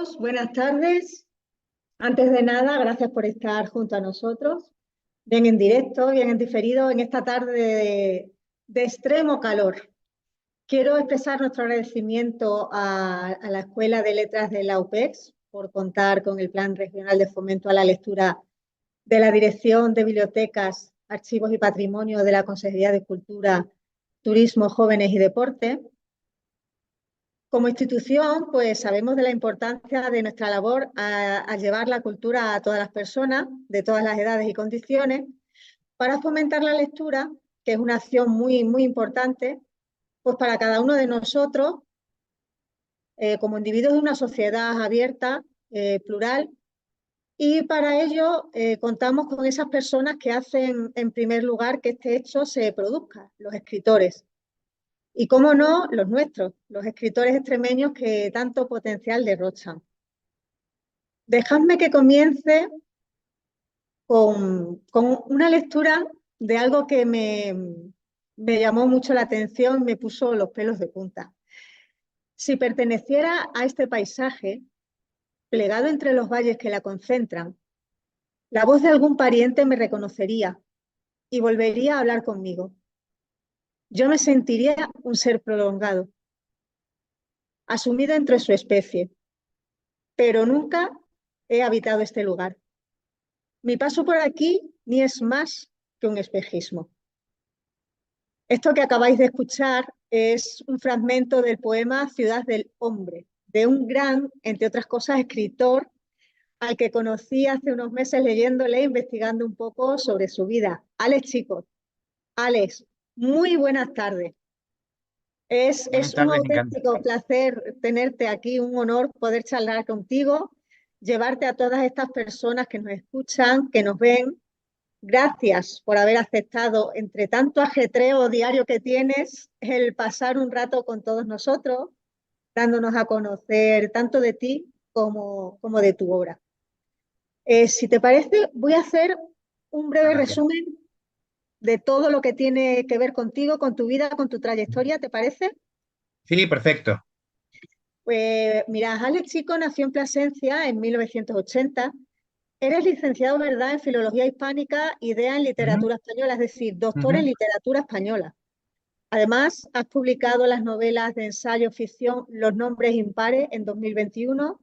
todos, buenas tardes. Antes de nada, gracias por estar junto a nosotros, bien en directo, bien en diferido, en esta tarde de extremo calor. Quiero expresar nuestro agradecimiento a la Escuela de Letras de la UPEX por contar con el Plan Regional de Fomento a la Lectura de la Dirección de Bibliotecas, Archivos y Patrimonio de la Consejería de Cultura, Turismo, Jóvenes y Deporte. Como institución, pues sabemos de la importancia de nuestra labor a llevar la cultura a todas las personas, de todas las edades y condiciones, para fomentar la lectura, que es una acción muy importante, pues para cada uno de nosotros, como individuos de una sociedad abierta, plural, y para ello contamos con esas personas que hacen, en primer lugar, que este hecho se produzca, los escritores. Y cómo no, los nuestros, los escritores extremeños que tanto potencial derrochan. Dejadme que comience con una lectura de algo que me llamó mucho la atención, me puso los pelos de punta. Si perteneciera a este paisaje, plegado entre los valles que la concentran, la voz de algún pariente me reconocería y volvería a hablar conmigo. Yo me sentiría un ser prolongado, asumido entre su especie, pero nunca he habitado este lugar. Mi paso por aquí ni es más que un espejismo. Esto que acabáis de escuchar es un fragmento del poema Ciudad del Hombre, de un gran, entre otras cosas, escritor al que conocí hace unos meses leyéndole e investigando un poco sobre su vida. Alex Chico. Alex, muy buenas tardes. Buenas Es un tardes, encantado. auténtico placer tenerte aquí, un honor poder charlar contigo, llevarte a todas estas personas que nos escuchan, que nos ven. Gracias por haber aceptado, entre tanto ajetreo diario que tienes, el pasar un rato con todos nosotros, dándonos a conocer tanto de ti como de tu obra. Si te parece, voy a hacer un breve Gracias. resumen de todo lo que tiene que ver contigo, con tu vida, con tu trayectoria, ¿te parece? Sí, perfecto. Pues mira, Alex Chico nació en Plasencia en 1980. Eres licenciado, ¿verdad?, en Filología Hispánica y DEA en Ujú, Literatura Española, es decir, doctor en ujú. Literatura Española. Además, has publicado las novelas de ensayo ficción Los nombres impares en 2021,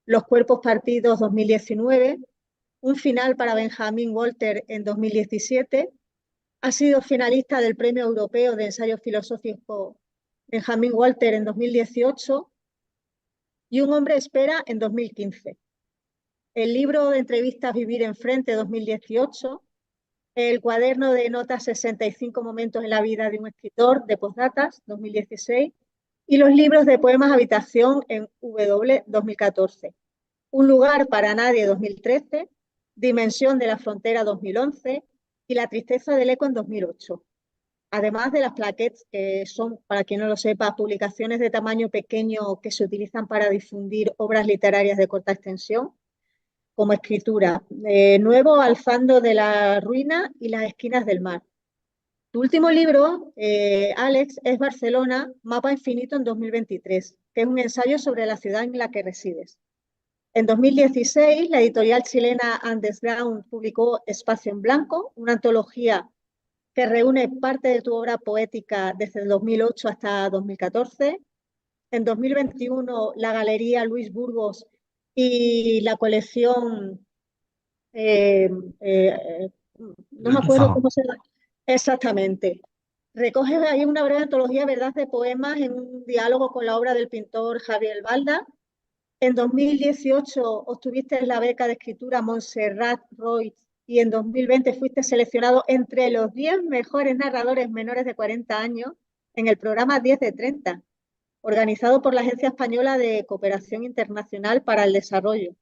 Los cuerpos partidos 2019, Un final para Benjamín Walter en 2017. Has sido finalista del Premio Europeo de Ensayo Filosófico Benjamín Walter en 2018 y Un hombre espera en 2015. El libro de entrevistas Vivir enfrente 2018, el cuaderno de notas 65 momentos en la vida de un escritor de postdatas 2016 y los libros de poemas Habitación en W 2014. Un lugar para nadie 2013, Dimensión de la frontera 2011 y La tristeza del eco en 2008. Además de las plaquettes, que son, para quien no lo sepa, publicaciones de tamaño pequeño que se utilizan para difundir obras literarias de corta extensión, como escritura. Nuevo, Alzando de la ruina y las esquinas del mar. Tu último libro, Alex, es Barcelona, Mapa Infinito en 2023, que es un ensayo sobre la ciudad en la que resides. En 2016, la editorial chilena Underground publicó Espacio en Blanco, una antología que reúne parte de tu obra poética desde el 2008 hasta 2014. En 2021, la Galería Luis Burgos y la colección, eh, eh, no me acuerdo Lunfa. cómo se llama exactamente. Recoge ahí una breve antología, ¿verdad?, de poemas en un diálogo con la obra del pintor Javier Balda. En 2018 obtuviste la beca de escritura Montserrat Roig y en 2020 fuiste seleccionado entre los 10 mejores narradores menores de 40 años en el programa 10 de 30, organizado por la Agencia Española de Cooperación Internacional para el Desarrollo.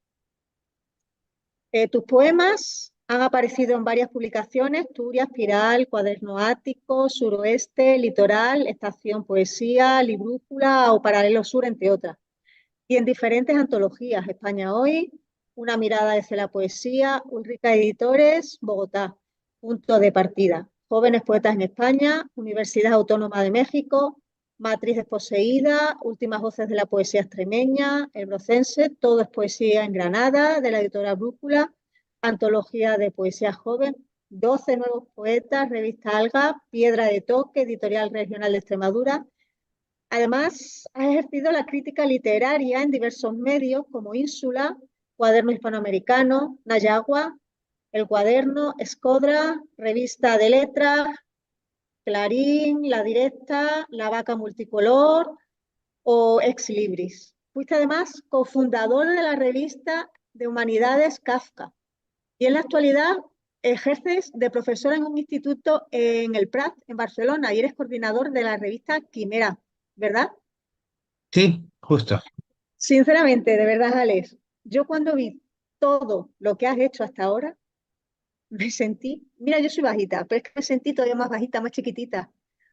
Tus poemas han aparecido en varias publicaciones: Turia, Espiral, Cuaderno Ático, Suroeste, Litoral, Estación Poesía, Librújula o Paralelo Sur, entre otras. Y en diferentes antologías: España Hoy, Una mirada desde la poesía, Ulrica Editores, Bogotá, Punto de partida, Jóvenes Poetas en España, Universidad Autónoma de México, Matriz desposeída, Últimas voces de la poesía extremeña, El Brocense, todo es poesía en Granada, de la editora Brújula, Antología de poesía joven, 12 nuevos poetas, revista Alga, Piedra de Toque, editorial regional de Extremadura. Además, ha ejercido la crítica literaria en diversos medios como Ínsula, Cuaderno Hispanoamericano, Nayagua, El Cuaderno, Escodra, Revista de Letras, Clarín, La Directa, La Vaca Multicolor o Ex Libris. Fuiste además cofundador de la revista de Humanidades Kafka y en la actualidad ejerces de profesor en un instituto en el Prat, en Barcelona, y eres coordinador de la revista Quimera, ¿verdad? Sí, justo. Sinceramente, de verdad, Alex, yo cuando vi todo lo que has hecho hasta ahora, me sentí, mira, yo soy bajita, pero es que me sentí todavía más bajita, más chiquitita.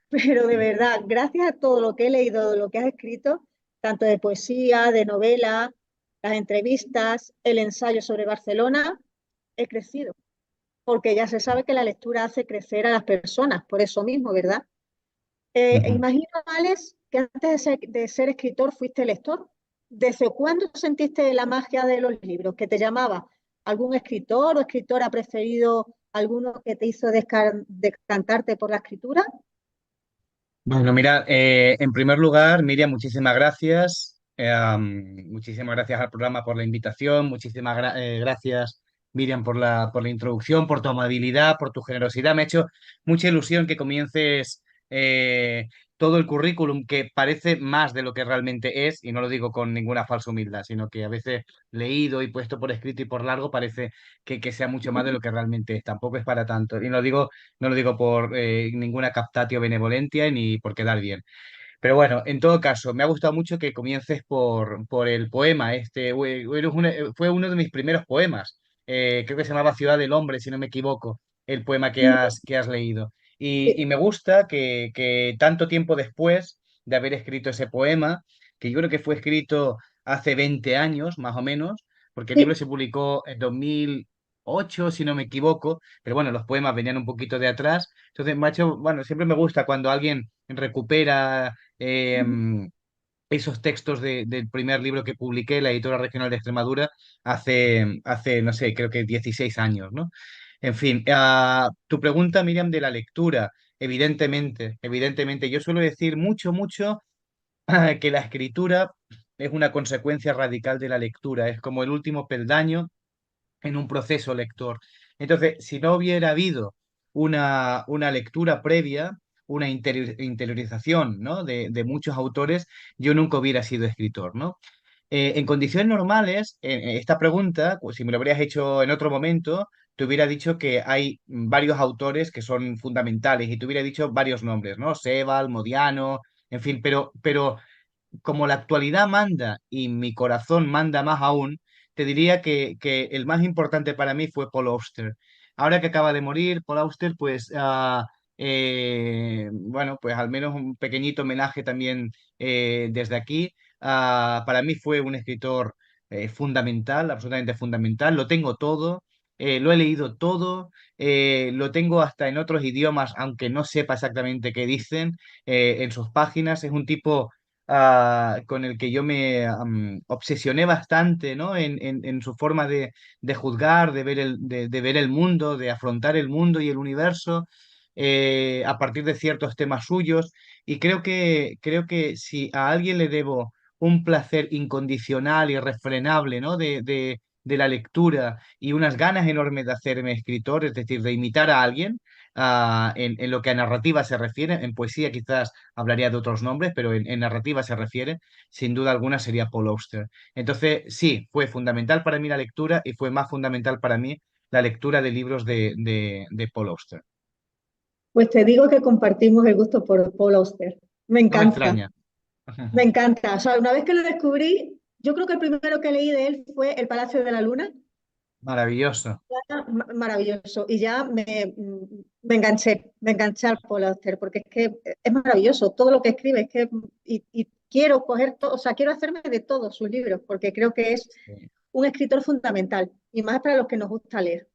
Pero de verdad, gracias a todo lo que he leído, de lo que has escrito, tanto de poesía, de novela, las entrevistas, el ensayo sobre Barcelona, he crecido. Porque ya se sabe que la lectura hace crecer a las personas, por eso mismo, ¿verdad? Ujú. Imagino, Alex, que antes de ser escritor fuiste lector. ¿Desde cuándo sentiste la magia de los libros? ¿Que te llamaba algún escritor o escritora preferido, alguno que te hizo decantarte por la escritura? Bueno, mira, en primer lugar, Miriam, muchísimas gracias. Muchísimas gracias al programa por la invitación. Muchísimas gracias, Miriam, por la introducción, por tu amabilidad, por tu generosidad. Me ha hecho mucha ilusión que comiences todo el currículum, que parece más de lo que realmente es, y no lo digo con ninguna falsa humildad, sino que a veces leído y puesto por escrito y por largo parece que sea mucho más de lo que realmente es. Tampoco es para tanto. Y no lo digo por ninguna captatio benevolentia ni por quedar bien. Pero bueno, en todo caso, me ha gustado mucho que comiences por el poema. Fue uno de mis primeros poemas. Creo que se llamaba Ciudad del Hombre, si no me equivoco, el poema que has leído. Y me gusta que tanto tiempo después de haber escrito ese poema, que yo creo que fue escrito hace 20 años, más o menos, porque el libro Sí, se publicó en 2008 si no me equivoco, pero bueno, los poemas venían un poquito de atrás. Entonces, macho, bueno, siempre me gusta cuando alguien recupera esos textos del primer libro que publiqué, la editora regional de Extremadura, hace, no sé, creo que 16 años, ¿no? En fin, tu pregunta, Miriam, de la lectura, evidentemente, yo suelo decir mucho que la escritura es una consecuencia radical de la lectura, es como el último peldaño en un proceso lector. Entonces, si no hubiera habido una lectura previa, una interiorización, ¿no? de muchos autores, yo nunca hubiera sido escritor, ¿no? En condiciones normales, esta pregunta, pues, si me lo habrías hecho en otro momento, te hubiera dicho que hay varios autores que son fundamentales y te hubiera dicho varios nombres, ¿no? Sebald, Modiano, en fin, pero como la actualidad manda y mi corazón manda más aún, te diría que el más importante para mí fue Paul Auster. Ahora que acaba de morir, Paul Auster, pues, bueno, pues al menos un pequeñito homenaje también desde aquí. Para mí fue un escritor fundamental, absolutamente fundamental. Lo tengo todo, lo he leído todo, lo tengo hasta en otros idiomas, aunque no sepa exactamente qué dicen en sus páginas. Es un tipo con el que yo me obsesioné bastante, ¿no? En su forma de juzgar, de ver el mundo, de afrontar el mundo y el universo a partir de ciertos temas suyos. Y creo que si a alguien le debo un placer incondicional y irrefrenable, ¿no? De la lectura y unas ganas enormes de hacerme escritor, es decir, de imitar a alguien, en lo que a narrativa se refiere, en poesía quizás hablaría de otros nombres, pero en narrativa se refiere, sin duda alguna sería Paul Auster. Entonces, sí, fue fundamental para mí la lectura y fue más fundamental para mí la lectura de libros de Paul Auster. pues te digo que compartimos el gusto por Paul Auster. Me No me encanta, extraña. me encanta. O sea, una vez que lo descubrí, yo creo que el primero que leí de él fue El Palacio de la Luna. Maravilloso. Maravilloso. Y ya me enganché al Paul Auster, porque es que es maravilloso todo lo que escribe, es que, y quiero coger todo, o sea, quiero hacerme de todos sus libros, porque creo que es Sí, un escritor fundamental, y más para los que nos gusta leer.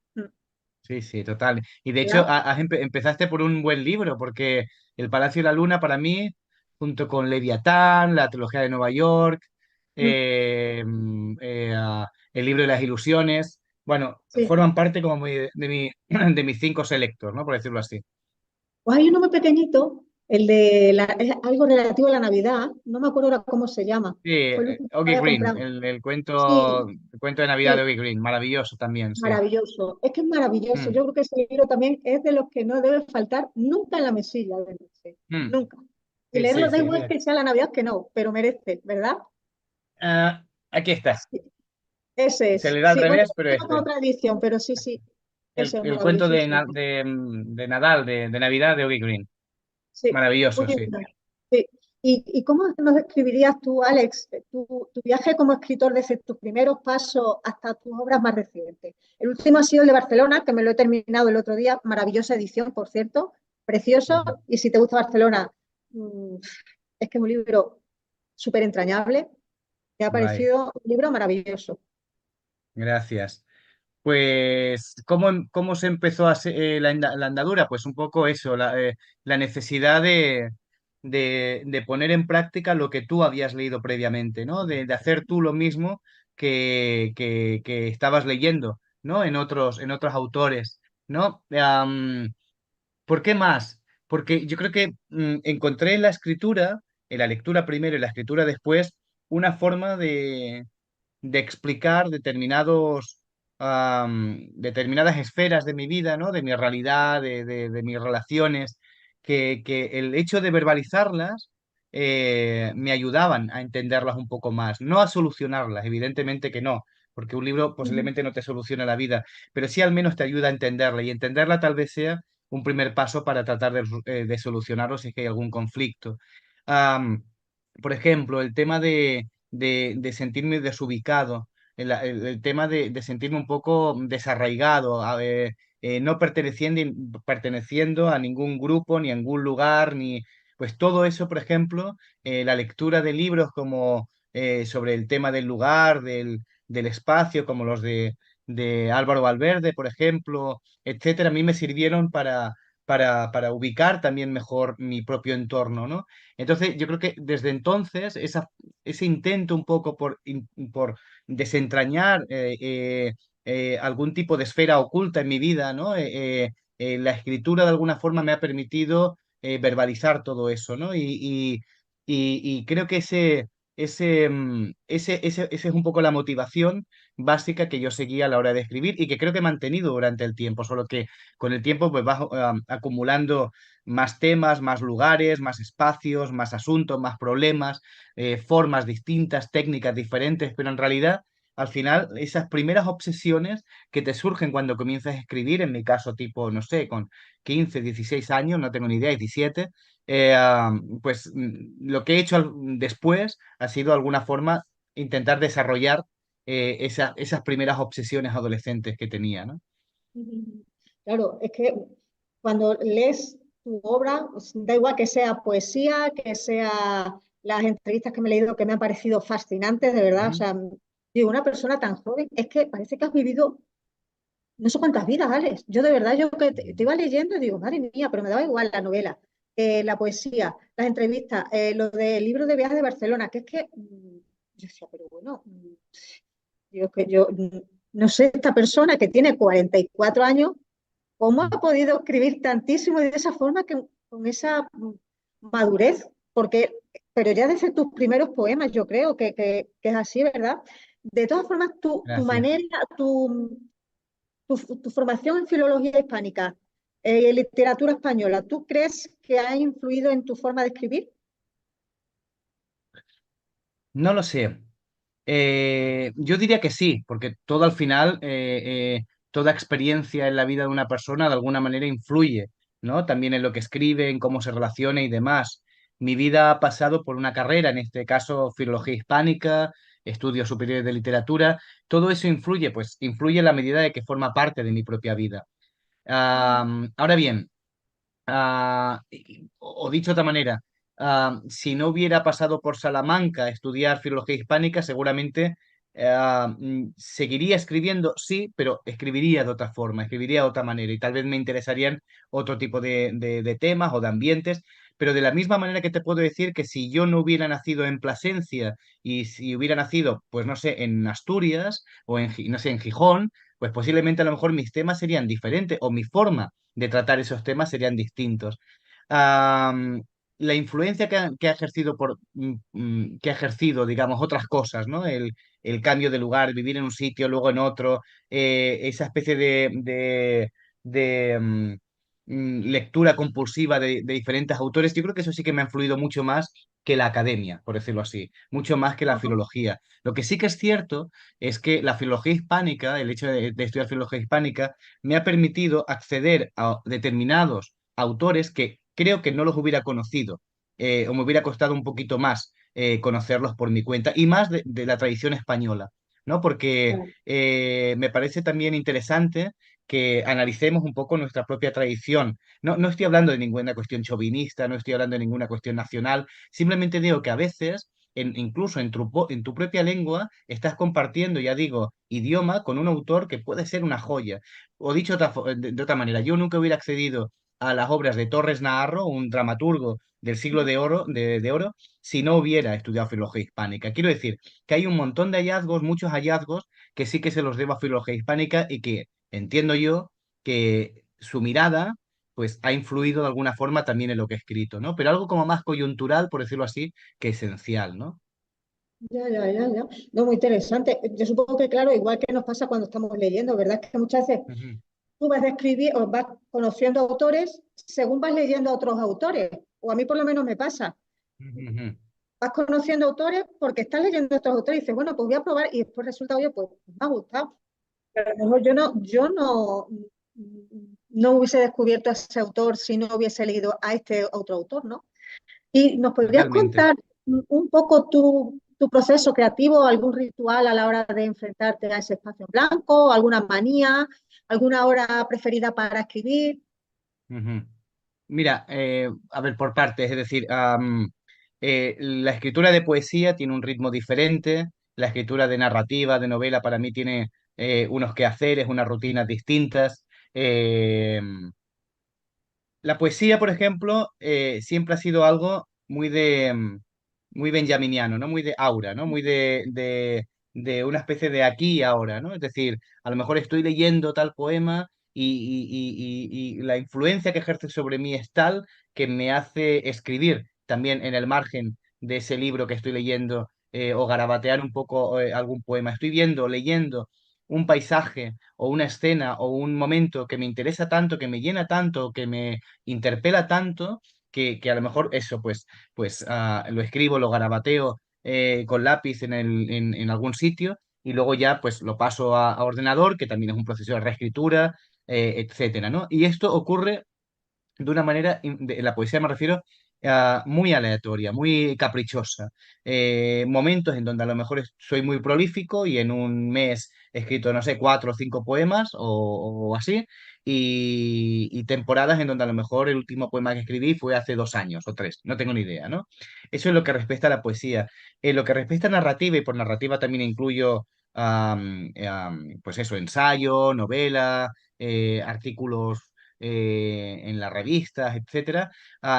sí, sí, total. Y de hecho, ¿Verdad? empezaste por un buen libro, porque El Palacio de la Luna para mí junto con Leviatán, la trilogía de Nueva York, Mm, el libro de las ilusiones. Bueno, sí. forman parte como de mis cinco selectos, ¿no? Por decirlo así. Pues hay uno muy pequeñito, el de es algo relativo a la Navidad, no me acuerdo ahora cómo se llama. Sí, Fue el último que Oggy había Green, comprado. el Sí, cuento de Navidad de sí, Oggy Green, maravilloso también, sí. maravilloso. Es que es maravilloso. Mm, Yo creo que ese libro también es de los que no debe faltar nunca en la mesilla de noche. mm. Nunca. Y Sí, sí, leerlo da sí, igual que sea la Navidad que no, pero merece, ¿verdad? aquí está. Sí, ese Se es. le da al Sí, bueno, revés, pero tengo este. otra edición, pero sí, sí, ese es El cuento maravillosísimo. De Nadal, de Navidad de Oggy Green. Sí, Maravilloso, muy sí. bueno. Sí. Y cómo nos describirías tú, Alex, tu viaje como escritor desde tus primeros pasos hasta tus obras más recientes? El último ha sido el de Barcelona, que me lo he terminado el otro día, maravillosa edición, por cierto, precioso. Ujú. Y si te gusta Barcelona, mm, es que es un libro súper entrañable. Me ha Guay, parecido un libro maravilloso. gracias. Pues, cómo se empezó la andadura? Pues un poco eso, la necesidad de poner en práctica lo que tú habías leído previamente, ¿no? De hacer tú lo mismo que estabas leyendo, ¿no? En otros autores, ¿no? ¿Por qué más? Porque yo creo que encontré en la escritura, en la lectura primero y la escritura después, una forma de explicar determinadas esferas de mi vida, ¿no? De mi realidad, de mis relaciones, que el hecho de verbalizarlas me ayudaban a entenderlas un poco más, no a solucionarlas, evidentemente que no, porque un libro Ujú, posiblemente no te solucione la vida, pero sí al menos te ayuda a entenderla y entenderla tal vez sea un primer paso para tratar de solucionarlo si es que hay algún conflicto. Am, por ejemplo, el tema de sentirme desubicado, el tema de sentirme un poco desarraigado, no perteneciendo a ningún grupo, ni a ningún lugar, ni pues todo eso, por ejemplo, la lectura de libros como sobre el tema del lugar, del espacio, como los de Álvaro Valverde, por ejemplo, etcétera, a mí me sirvieron para ubicar también mejor mi propio entorno, ¿no? Entonces, yo creo que desde entonces ese intento un poco por desentrañar algún tipo de esfera oculta en mi vida, ¿no? La escritura de alguna forma me ha permitido verbalizar todo eso, ¿no? Y creo que ese es un poco la motivación básica que yo seguía a la hora de escribir y que creo que he mantenido durante el tiempo, solo que con el tiempo pues vas acumulando más temas, más lugares, más espacios, más asuntos, más problemas, formas distintas, técnicas diferentes, pero en realidad, al final, esas primeras obsesiones que te surgen cuando comienzas a escribir, en mi caso, tipo, no sé, con 15 16 años, no tengo ni idea, 17, pues lo que he hecho después ha sido de alguna forma intentar desarrollar esas primeras obsesiones adolescentes que tenía, ¿no? ujú. Claro, es que cuando lees tu obra, pues, da igual que sea poesía, que sea las entrevistas que me he leído que me han parecido fascinantes, de verdad. O Ujú. sea, digo, una persona tan joven, es que parece que has vivido no sé cuántas vidas, Alex. Yo de verdad, yo que te iba leyendo y digo, madre mía, pero me daba igual la novela, la poesía, las entrevistas, lo del libro de viajes de Barcelona, que es que, yo decía, pero bueno, digo que yo no sé, esta persona que tiene 44 años, ¿cómo ha podido escribir tantísimo y de esa forma, que, con esa madurez? Porque, pero ya desde tus primeros poemas, yo creo que es así, ¿verdad? De todas formas, tu Gracias. manera, tu formación en filología hispánica, en literatura española, ¿tú crees que ha influido en tu forma de escribir? No lo sé. Yo diría que sí, porque todo al final, toda experiencia en la vida de una persona de alguna manera influye, ¿no? También en lo que escribe, en cómo se relaciona y demás. Mi vida ha pasado por una carrera, en este caso filología hispánica, estudios superiores de literatura. Todo eso influye, pues influye en la medida de que forma parte de mi propia vida. Ahora bien, o dicho de otra manera, si no hubiera pasado por Salamanca a estudiar filología hispánica, seguramente seguiría escribiendo, sí, pero escribiría de otra forma, escribiría de otra manera y tal vez me interesarían otro tipo de temas o de ambientes, pero de la misma manera que te puedo decir que si yo no hubiera nacido en Plasencia y si hubiera nacido, pues no sé, en Asturias o en, no sé, en Gijón, pues posiblemente a lo mejor mis temas serían diferentes o mi forma de tratar esos temas serían distintos. Am, la influencia que ha ejercido que ha ejercido, digamos, otras cosas, ¿no? El cambio de lugar, vivir en un sitio, luego en otro, esa especie de lectura compulsiva de diferentes autores, yo creo que eso sí que me ha influido mucho más que la academia, por decirlo así, mucho más que la Ajá. filología. Lo que sí que es cierto es que la filología hispánica, el hecho de estudiar filología hispánica, me ha permitido acceder a determinados autores que creo que no los hubiera conocido, o me hubiera costado un poquito más conocerlos por mi cuenta, y más de la tradición española, ¿no? Porque Claro. me parece también interesante que analicemos un poco nuestra propia tradición. No, no estoy hablando de ninguna cuestión chauvinista, no estoy hablando de ninguna cuestión nacional, simplemente digo que a veces, incluso en tu propia lengua, estás compartiendo, ya digo, idioma con un autor que puede ser una joya. O dicho de otra manera, yo nunca hubiera accedido a las obras de Torres Naharro, un dramaturgo del siglo de oro, si no hubiera estudiado filología hispánica. Quiero decir que hay un montón de hallazgos, muchos hallazgos, que sí que se los debo a filología hispánica y que entiendo yo que su mirada pues ha influido de alguna forma también en lo que he escrito, ¿no? Pero algo como más coyuntural, por decirlo así, que esencial, ¿no? Ya, ya, ya, ya. No, muy interesante. Yo supongo que, claro, igual que nos pasa cuando estamos leyendo, ¿verdad? Que muchas veces Ujú, tú vas a escribir o vas conociendo autores según vas leyendo a otros autores. O a mí por lo menos me pasa. ujú, ujú. Vas conociendo autores porque estás leyendo a otros autores y dices, bueno, pues voy a probar y después resulta, oye, pues me ha gustado. Pero a lo mejor no hubiese descubierto a ese autor si no hubiese leído a este otro autor, ¿no? ¿Y nos podrías Totalmente. contar un poco tu proceso creativo, algún ritual a la hora de enfrentarte a ese espacio en blanco, alguna manía, alguna hora preferida para escribir? Ujú. Mira, a ver, por partes, es decir, la escritura de poesía tiene un ritmo diferente, la escritura de narrativa, de novela, para mí tiene unos quehaceres, unas rutinas distintas. Eh, La poesía, por ejemplo, siempre ha sido algo muy benjaminiano, ¿no? Muy de aura, ¿no? Muy de una especie de aquí y ahora, ¿no? Es decir, a lo mejor estoy leyendo tal poema y la influencia que ejerce sobre mí es tal que me hace escribir también en el margen de ese libro que estoy leyendo, o garabatear un poco algún poema. Estoy viendo, leyendo un paisaje o una escena o un momento que me interesa tanto, que me llena tanto, que me interpela tanto que a lo mejor eso, lo escribo, lo garabateo con lápiz en algún sitio y luego ya pues lo paso a ordenador, que también es un proceso de reescritura, etcétera, ¿no? Y esto ocurre de una manera, en la poesía me refiero, muy aleatoria, muy caprichosa. Momentos en donde a lo mejor soy muy prolífico y en un mes he escrito, no sé, 4 o 5 poemas o así, y temporadas en donde a lo mejor el último poema que escribí fue hace 2 años o 3, no tengo ni idea, ¿no? Eso es lo que respecta a la poesía. En lo que respecta a narrativa, y por narrativa también incluyo, pues eso, ensayo, novela, artículos en las revistas, etcétera,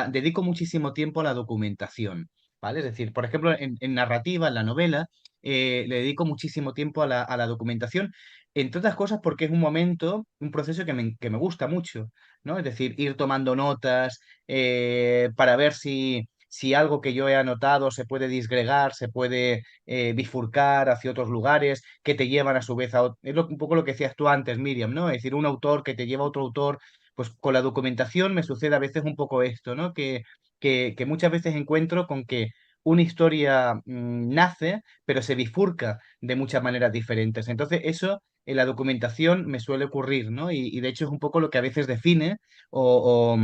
dedico muchísimo tiempo a la documentación, ¿vale? Es decir, por ejemplo, en narrativa, en la novela, le dedico muchísimo tiempo a la documentación, entre otras cosas porque es un momento, un proceso que me gusta mucho, ¿no? Es decir, ir tomando notas para ver si algo que yo he anotado se puede disgregar, se puede bifurcar hacia otros lugares que te llevan a su vez a... Es un poco lo que decías tú antes, Miriam, ¿no? Es decir, un autor que te lleva a otro autor, pues con la documentación me sucede a veces un poco esto, ¿no? Que muchas veces encuentro con que una historia nace, pero se bifurca de muchas maneras diferentes. Entonces, eso en la documentación me suele ocurrir, ¿no? Y de hecho es un poco lo que a veces define o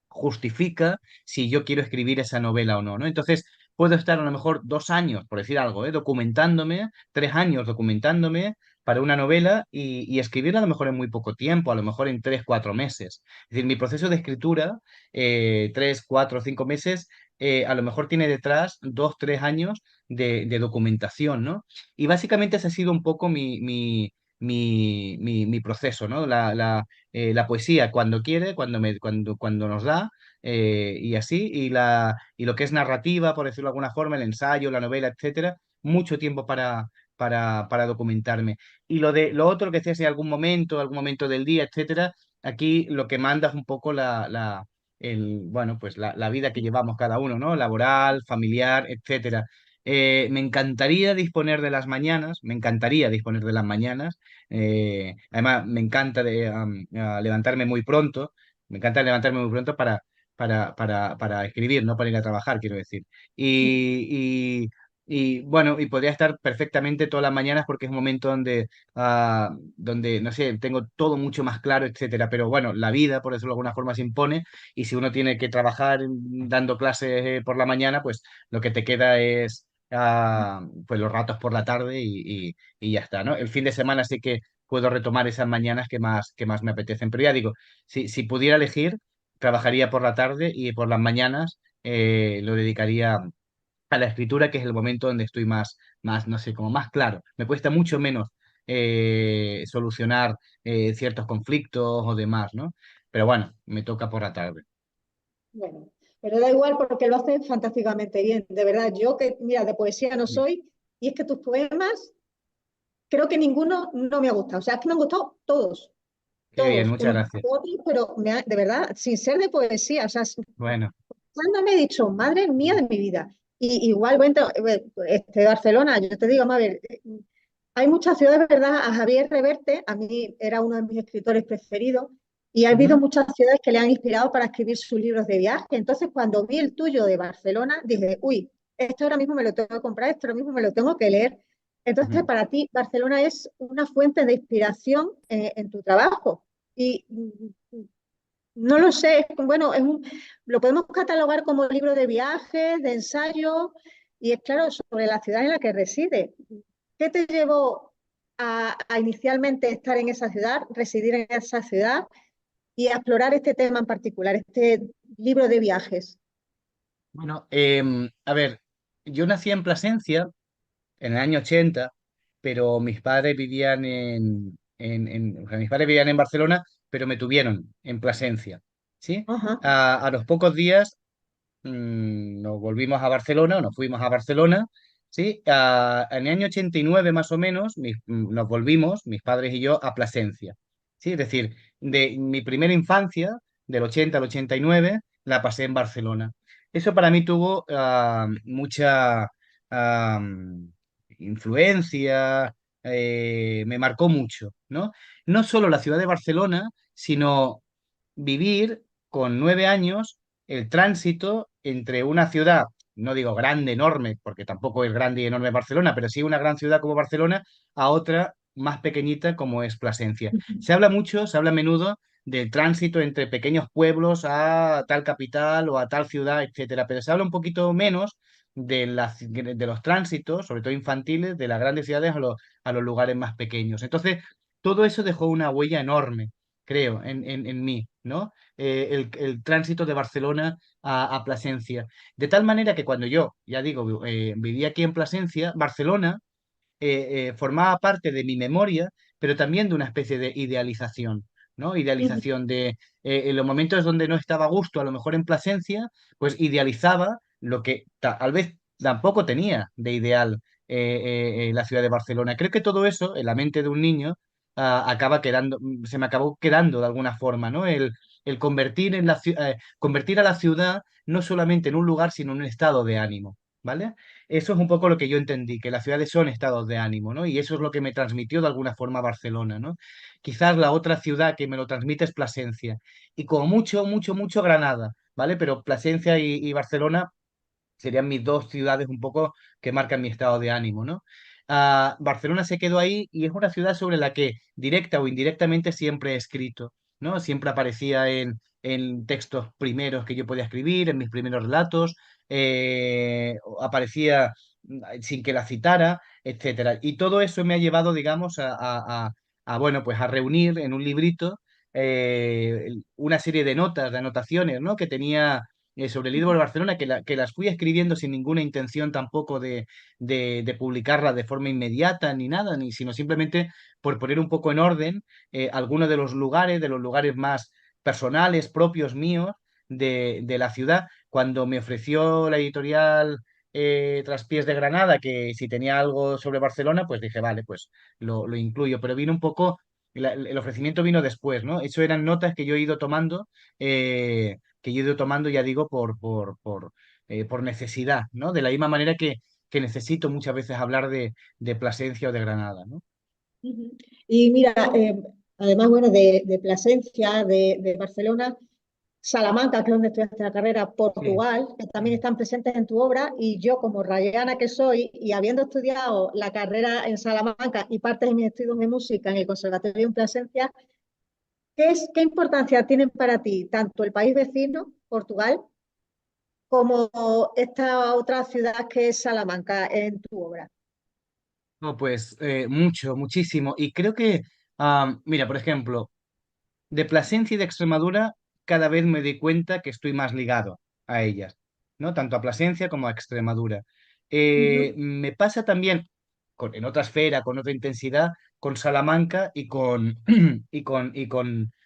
justifica si yo quiero escribir esa novela o no, ¿no? Entonces, puedo estar a lo mejor 2 años, por decir algo, documentándome, 3 años documentándome para una novela y escribirla a lo mejor en muy poco tiempo, a lo mejor en 3, 4 meses. Es decir, mi proceso de escritura, 3, 4, 5 meses, a lo mejor tiene detrás 2, 3 años de documentación, ¿no? Y básicamente ese ha sido un poco mi proceso, ¿no? La poesía cuando quiere, cuando nos da, y así, y lo que es narrativa, por decirlo de alguna forma, el ensayo, la novela, etcétera, mucho tiempo para documentarme. Y lo otro que decías en algún momento del día, etcétera, aquí lo que manda es un poco bueno, pues la vida que llevamos cada uno, ¿no? Laboral, familiar, etcétera. Me encantaría disponer de las mañanas, me encantaría disponer de las mañanas. Además, me encanta levantarme muy pronto, me encanta levantarme muy pronto para escribir, no para ir a trabajar, quiero decir. Y, bueno, y podría estar perfectamente todas las mañanas porque es un momento donde, no sé, tengo todo mucho más claro, etcétera. Pero bueno, la vida, por decirlo de alguna forma, se impone y si uno tiene que trabajar dando clases por la mañana, pues lo que te queda es pues los ratos por la tarde y ya está, ¿no? El fin de semana sí que puedo retomar esas mañanas que más me apetecen. Pero ya digo, si pudiera elegir, trabajaría por la tarde y por las mañanas lo dedicaría a la escritura, que es el momento donde estoy no sé, como más claro. Me cuesta mucho menos solucionar ciertos conflictos o demás, ¿no? Pero bueno, me toca por la tarde. Bueno, pero da igual porque lo haces fantásticamente bien. De verdad, yo que, mira, de poesía no soy, y es que tus poemas, creo que ninguno no me ha gustado. O sea, es que me han gustado todos, Qué bien, todos, muchas unos gracias. por otros, pero de verdad, sin ser de poesía, o sea, Bueno, cuando me he dicho, madre mía de mi vida. Y igual, bueno, Barcelona, yo te digo, a ver, hay muchas ciudades, ¿verdad? A Javier Reverte, a mí era uno de mis escritores preferidos, y ha habido ujú, muchas ciudades que le han inspirado para escribir sus libros de viaje. Entonces, cuando vi el tuyo de Barcelona, dije, uy, esto ahora mismo me lo tengo que comprar, esto ahora mismo me lo tengo que leer. Entonces, ujú. para ti, Barcelona es una fuente de inspiración en tu trabajo. Y no lo sé, bueno, lo podemos catalogar como libro de viajes, de ensayo, y es claro, sobre la ciudad en la que reside. ¿Qué te llevó a inicialmente estar en esa ciudad, residir en esa ciudad y a explorar este tema en particular, este libro de viajes? Bueno, a ver, yo nací en Plasencia en el año 80, pero mis padres vivían o sea, mis padres vivían en Barcelona, pero me tuvieron en Plasencia, ¿sí? Ajá, A los pocos días nos volvimos a Barcelona, o nos fuimos a Barcelona, ¿sí? En el año 89 más o menos nos volvimos, mis padres y yo, a Plasencia, ¿sí? Es decir, de mi primera infancia, del 80 al 89, la pasé en Barcelona. Eso para mí tuvo mucha ah, influencia, me marcó mucho, ¿no? No solo la ciudad de Barcelona, sino vivir con 9 años el tránsito entre una ciudad, no digo grande, enorme, porque tampoco es grande y enorme Barcelona, pero sí una gran ciudad como Barcelona, a otra más pequeñita como es Plasencia. Se habla a menudo del tránsito entre pequeños pueblos a tal capital o a tal ciudad, etcétera, pero se habla un poquito menos de los tránsitos, sobre todo infantiles, de las grandes ciudades a los lugares más pequeños. Entonces, todo eso dejó una huella enorme, creo, en mí, ¿no? El tránsito de Barcelona a Plasencia. De tal manera que cuando yo, ya digo, vivía aquí en Plasencia, Barcelona formaba parte de mi memoria, pero también de una especie de idealización, ¿no? Idealización en los momentos donde no estaba a gusto, a lo mejor en Plasencia, pues idealizaba lo que tal vez tampoco tenía de ideal la ciudad de Barcelona. Creo que todo eso, en la mente de un niño, acaba quedando, se me acabó quedando de alguna forma, ¿no? El convertir a la ciudad no solamente en un lugar, sino en un estado de ánimo, ¿vale? Eso es un poco lo que yo entendí, que las ciudades son estados de ánimo, ¿no? Y eso es lo que me transmitió de alguna forma Barcelona, ¿no? Quizás la otra ciudad que me lo transmite es Plasencia. Y como mucho, mucho, mucho Granada, ¿vale? Pero Plasencia y Barcelona serían mis dos ciudades un poco que marcan mi estado de ánimo, ¿no? Barcelona se quedó ahí y es una ciudad sobre la que directa o indirectamente siempre he escrito, ¿no? Siempre aparecía en textos primeros que yo podía escribir, en mis primeros relatos, aparecía sin que la citara, etcétera. Y todo eso me ha llevado, digamos, bueno, pues a reunir en un librito una serie de notas, de anotaciones, ¿no? Que tenía sobre el libro de Barcelona, que las fui escribiendo sin ninguna intención tampoco de publicarla de forma inmediata ni nada, ni, sino simplemente por poner un poco en orden algunos de los lugares más personales, propios míos de la ciudad. Cuando me ofreció la editorial Traspiés de Granada, que si tenía algo sobre Barcelona, pues dije, vale, pues lo incluyo, pero vino un poco, el ofrecimiento vino después, ¿no? Eso eran notas que yo he ido tomando, ya digo, por necesidad, ¿no? De la misma manera que necesito muchas veces hablar de Plasencia o de Granada, ¿no? Ujú. Y mira, además, bueno, de Plasencia, de Barcelona, Salamanca, que es donde estudiaste la carrera, Sí. Portugal, que también están presentes en tu obra, y yo como rayana que soy, y habiendo estudiado la carrera en Salamanca y parte de mis estudios de música en el Conservatorio en Plasencia, qué importancia tienen para ti tanto el país vecino, Portugal, como esta otra ciudad que es Salamanca en tu obra? No, pues mucho, muchísimo. Y creo que, mira, por ejemplo, de Plasencia y de Extremadura, cada vez me doy cuenta que estoy más ligado a ellas, ¿no? Tanto a Plasencia como a Extremadura. Ujú, Me pasa también en otra esfera, con otra intensidad, con Salamanca y con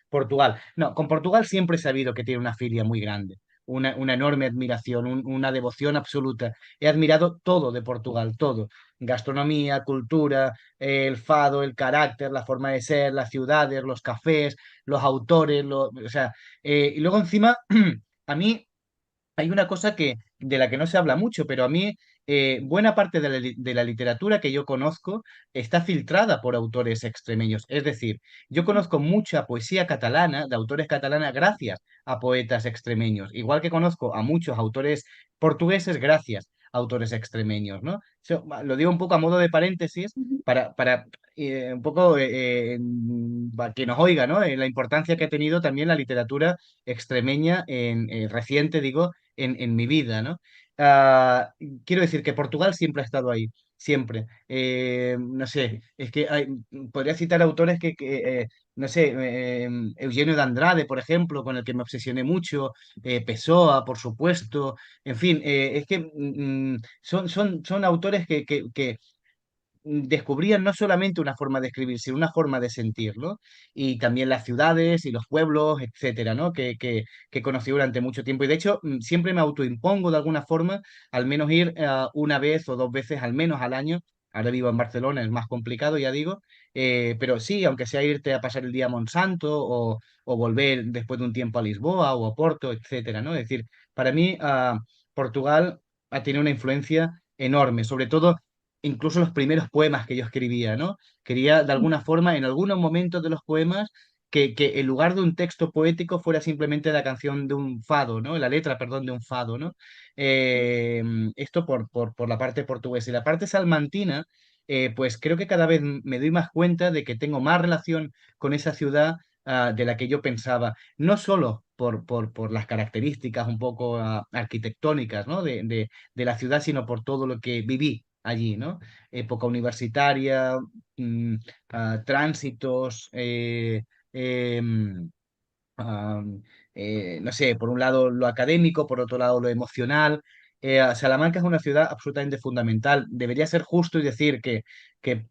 Portugal. No, con Portugal siempre he sabido que tiene una filia muy grande, una enorme admiración, una devoción absoluta. He admirado todo de Portugal, todo. Gastronomía, cultura, el fado, el carácter, la forma de ser, las ciudades, los cafés, los autores, o sea, y luego encima, a mí hay una cosa de la que no se habla mucho, pero a mí buena parte de la literatura que yo conozco está filtrada por autores extremeños. Es decir, yo conozco mucha poesía catalana, de autores catalanas, gracias a poetas extremeños, igual que conozco a muchos autores portugueses gracias a autores extremeños, ¿no? Lo digo un poco a modo de paréntesis ujú, para un poco para que nos oiga, ¿no? La importancia que ha tenido también la literatura extremeña reciente, digo, en mi vida, ¿no? Ah, quiero decir que Portugal siempre ha estado ahí, siempre. No sé, es que podría citar autores no sé, Eugenio de Andrade, por ejemplo, con el que me obsesioné mucho, Pessoa, por supuesto, en fin, es que son autores que descubrían no solamente una forma de escribir, sino una forma de sentirlo, y también las ciudades y los pueblos, etcétera, ¿no? Que conocí durante mucho tiempo. Y de hecho, siempre me autoimpongo de alguna forma, al menos ir una vez o dos veces al menos al año. Ahora vivo en Barcelona, es más complicado, ya digo, pero sí, aunque sea irte a pasar el día a Monsanto o volver después de un tiempo a Lisboa o a Porto, etcétera, ¿no? Es decir, para mí, Portugal ha tenido una influencia enorme, sobre todo incluso los primeros poemas que yo escribía, ¿no? Quería, de alguna forma, en algunos momentos de los poemas, que en lugar de un texto poético fuera simplemente la canción de un fado, ¿no? La letra, perdón, de un fado, ¿no? Eh, Esto por la parte portuguesa. Y la parte salmantina, pues creo que cada vez me doy más cuenta de que tengo más relación con esa ciudad de la que yo pensaba, no solo por las características un poco arquitectónicas, ¿no? de la ciudad, sino por todo lo que viví allí, ¿no? Época universitaria, mm, tránsitos, em, am, no sé, por un lado lo académico, por otro lado lo emocional. Salamanca es una ciudad absolutamente fundamental. Debería ser justo y decir que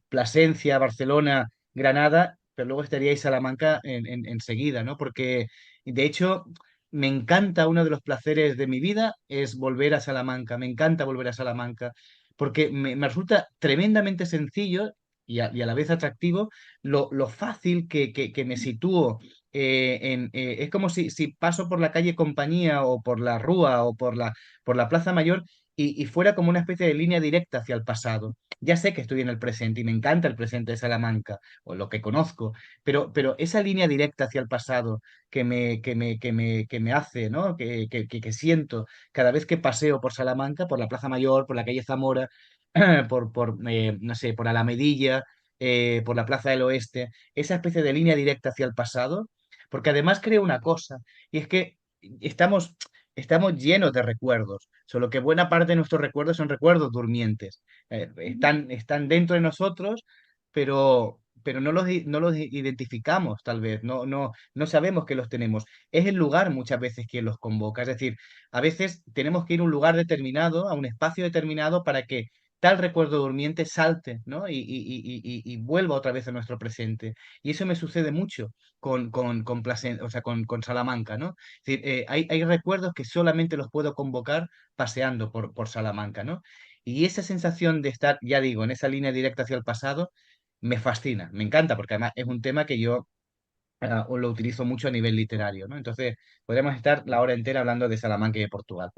Plasencia, Barcelona, Granada, pero luego estaría ahí Salamanca enseguida, ¿no? Porque de hecho me encanta, uno de los placeres de mi vida es volver a Salamanca. Me encanta volver a Salamanca porque me resulta tremendamente sencillo y a la vez atractivo lo fácil que me sitúo es como si paso por la calle Compañía o por la Rúa o por la Plaza Mayor y fuera como una especie de línea directa hacia el pasado. Ya sé que estoy en el presente y me encanta el presente de Salamanca o lo que conozco, pero esa línea directa hacia el pasado que me hace, ¿no? Que siento cada vez que paseo por Salamanca, por la Plaza Mayor, por la calle Zamora, no sé, por Alamedilla, por la Plaza del Oeste, esa especie de línea directa hacia el pasado porque además creo una cosa, y es que estamos, estamos llenos de recuerdos, solo que buena parte de nuestros recuerdos son recuerdos durmientes. Están dentro de nosotros, pero pero no los identificamos tal vez, no sabemos que los tenemos. Es el lugar muchas veces quien los convoca, es decir, a veces tenemos que ir a un lugar determinado, a un espacio determinado para que tal recuerdo durmiente salte, ¿no? Y vuelva otra vez a nuestro presente. Y eso me sucede mucho o sea, con Salamanca, ¿no? Es decir, hay recuerdos que solamente los puedo convocar paseando por Salamanca, ¿no? Y esa sensación de estar, ya digo, en esa línea directa hacia el pasado, me fascina, me encanta, porque además es un tema que yo lo utilizo mucho a nivel literario, ¿no? Entonces, podríamos estar la hora entera hablando de Salamanca y de Portugal.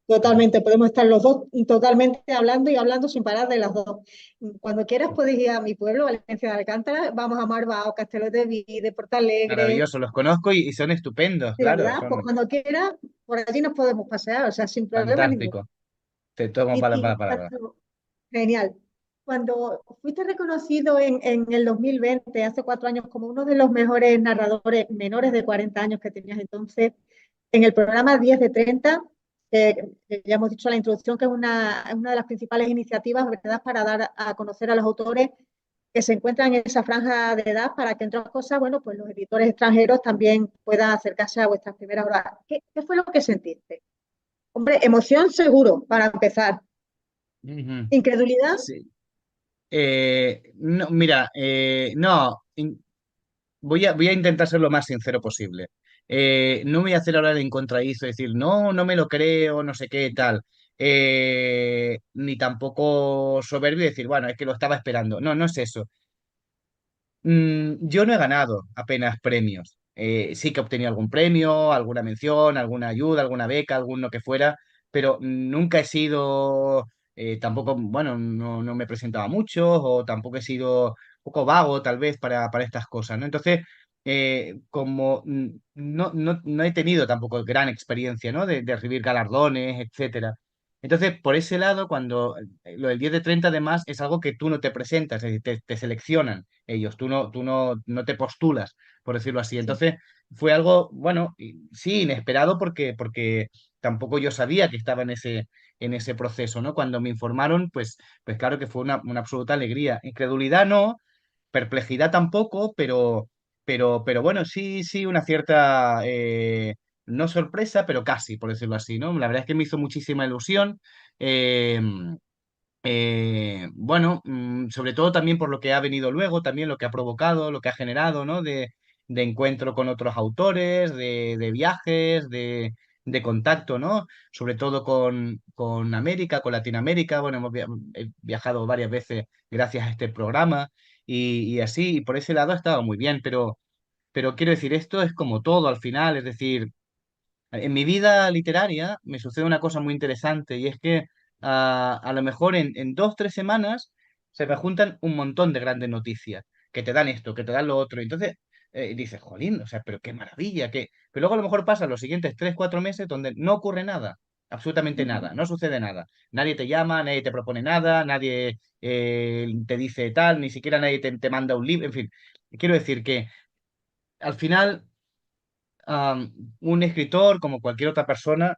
Totalmente, podemos estar los dos totalmente hablando y hablando sin parar de las dos. Cuando quieras puedes ir a mi pueblo, Valencia de Alcántara, vamos a Marbao, Castelo de Vide, Portalegre, Maravilloso, los conozco y son estupendos, de claro, verdad, pues son cuando quieras, por allí nos podemos pasear, o sea, sin problema ninguno. fantásticos. Te tomo Y palabra. genial. Cuando fuiste reconocido en el 2020, hace 4 años, como uno de los mejores narradores menores de 40 años que tenías entonces, en el programa 10 de 30, que ya hemos dicho en la introducción que es una de las principales iniciativas, ¿verdad?, para dar a conocer a los autores que se encuentran en esa franja de edad para que, entre otras cosas, bueno, pues los editores extranjeros también puedan acercarse a vuestras primeras obras. ¿Qué fue lo que sentiste? Hombre, emoción seguro, para empezar. Ujú. ¿Incredulidad? Sí. No, mira, no, voy a intentar ser lo más sincero posible. No me voy a hacer ahora de encontradizo, decir, no, no me lo creo, no sé qué, tal. Ni tampoco soberbio y decir, bueno, es que lo estaba esperando. No, no es eso. Yo no he ganado apenas premios. Sí que he obtenido algún premio, alguna mención, alguna ayuda, alguna beca, alguno que fuera, pero nunca he sido, tampoco, bueno, no me presentaba mucho o tampoco he sido un poco vago tal vez para estas cosas, ¿no? Entonces, como no he tenido tampoco gran experiencia, ¿no? De recibir galardones, etcétera. Entonces, por ese lado, cuando lo del 10 de 30 además es algo que tú no te presentas, es decir, te seleccionan ellos, tú no te postulas, por decirlo así. Sí. Entonces fue algo, bueno, sí, inesperado porque tampoco yo sabía que estaba en ese proceso, ¿no? Cuando me informaron, pues claro que fue una absoluta alegría. Incredulidad no, perplejidad tampoco, pero bueno, sí, sí, una cierta, no sorpresa, pero casi, por decirlo así, ¿no? La verdad es que me hizo muchísima ilusión. eh, bueno, sobre todo también por lo que ha venido luego, también lo que ha provocado, lo que ha generado, ¿no? De encuentro con otros autores, de viajes, de contacto, ¿no? Sobre todo con América, con Latinoamérica. Bueno, he viajado varias veces gracias a este programa y así, y por ese lado ha estado muy bien, pero quiero decir, esto es como todo al final, es decir, en mi vida literaria me sucede una cosa muy interesante y es que a lo mejor en 2, 3 semanas se me juntan un montón de grandes noticias que te dan esto, que te dan lo otro. Entonces dices, jolín, o sea, pero qué maravilla, que... Pero luego a lo mejor pasan los siguientes 3, 4 meses donde no ocurre nada, absolutamente nada, no sucede nada. Nadie te llama, nadie te propone nada, nadie te dice tal, ni siquiera nadie te manda un libro, en fin. Quiero decir que al final un escritor, como cualquier otra persona,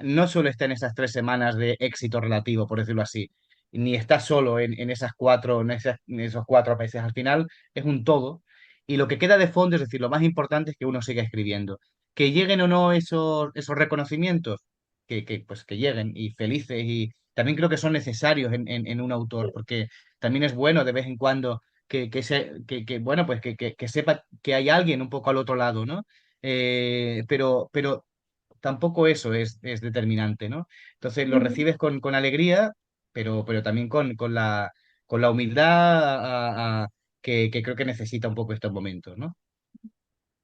no solo está en esas 3 semanas de éxito relativo, por decirlo así, ni está solo en esas cuatro, en esos 4 meses. Al final es un todo. Y lo que queda de fondo, es decir, lo más importante es que uno siga escribiendo. Que lleguen o no esos reconocimientos, pues, que lleguen y felices. Y también creo que son necesarios en un autor, porque también es bueno de vez en cuando bueno, pues que sepa que hay alguien un poco al otro lado, ¿no? Pero tampoco eso es determinante, ¿no? Entonces lo Ujú. recibes con alegría, pero también con la humildad que creo que necesita un poco estos momentos, ¿no?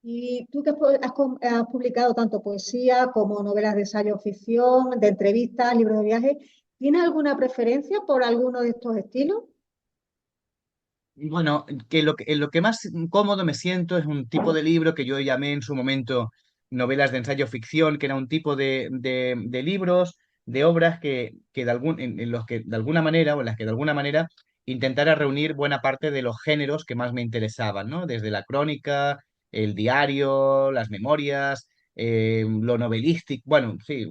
Y tú que has publicado tanto poesía como novelas de ensayo ficción, de entrevistas, libros de viaje, ¿tienes alguna preferencia por alguno de estos estilos? Bueno, en lo que más cómodo me siento es un tipo de libro que yo llamé en su momento novelas de ensayo ficción, que era un tipo de libros, de obras que en los que de alguna manera, o en las que de alguna manera intentara reunir buena parte de los géneros que más me interesaban, ¿no? Desde la crónica, el diario, las memorias, lo novelístico, bueno, sí,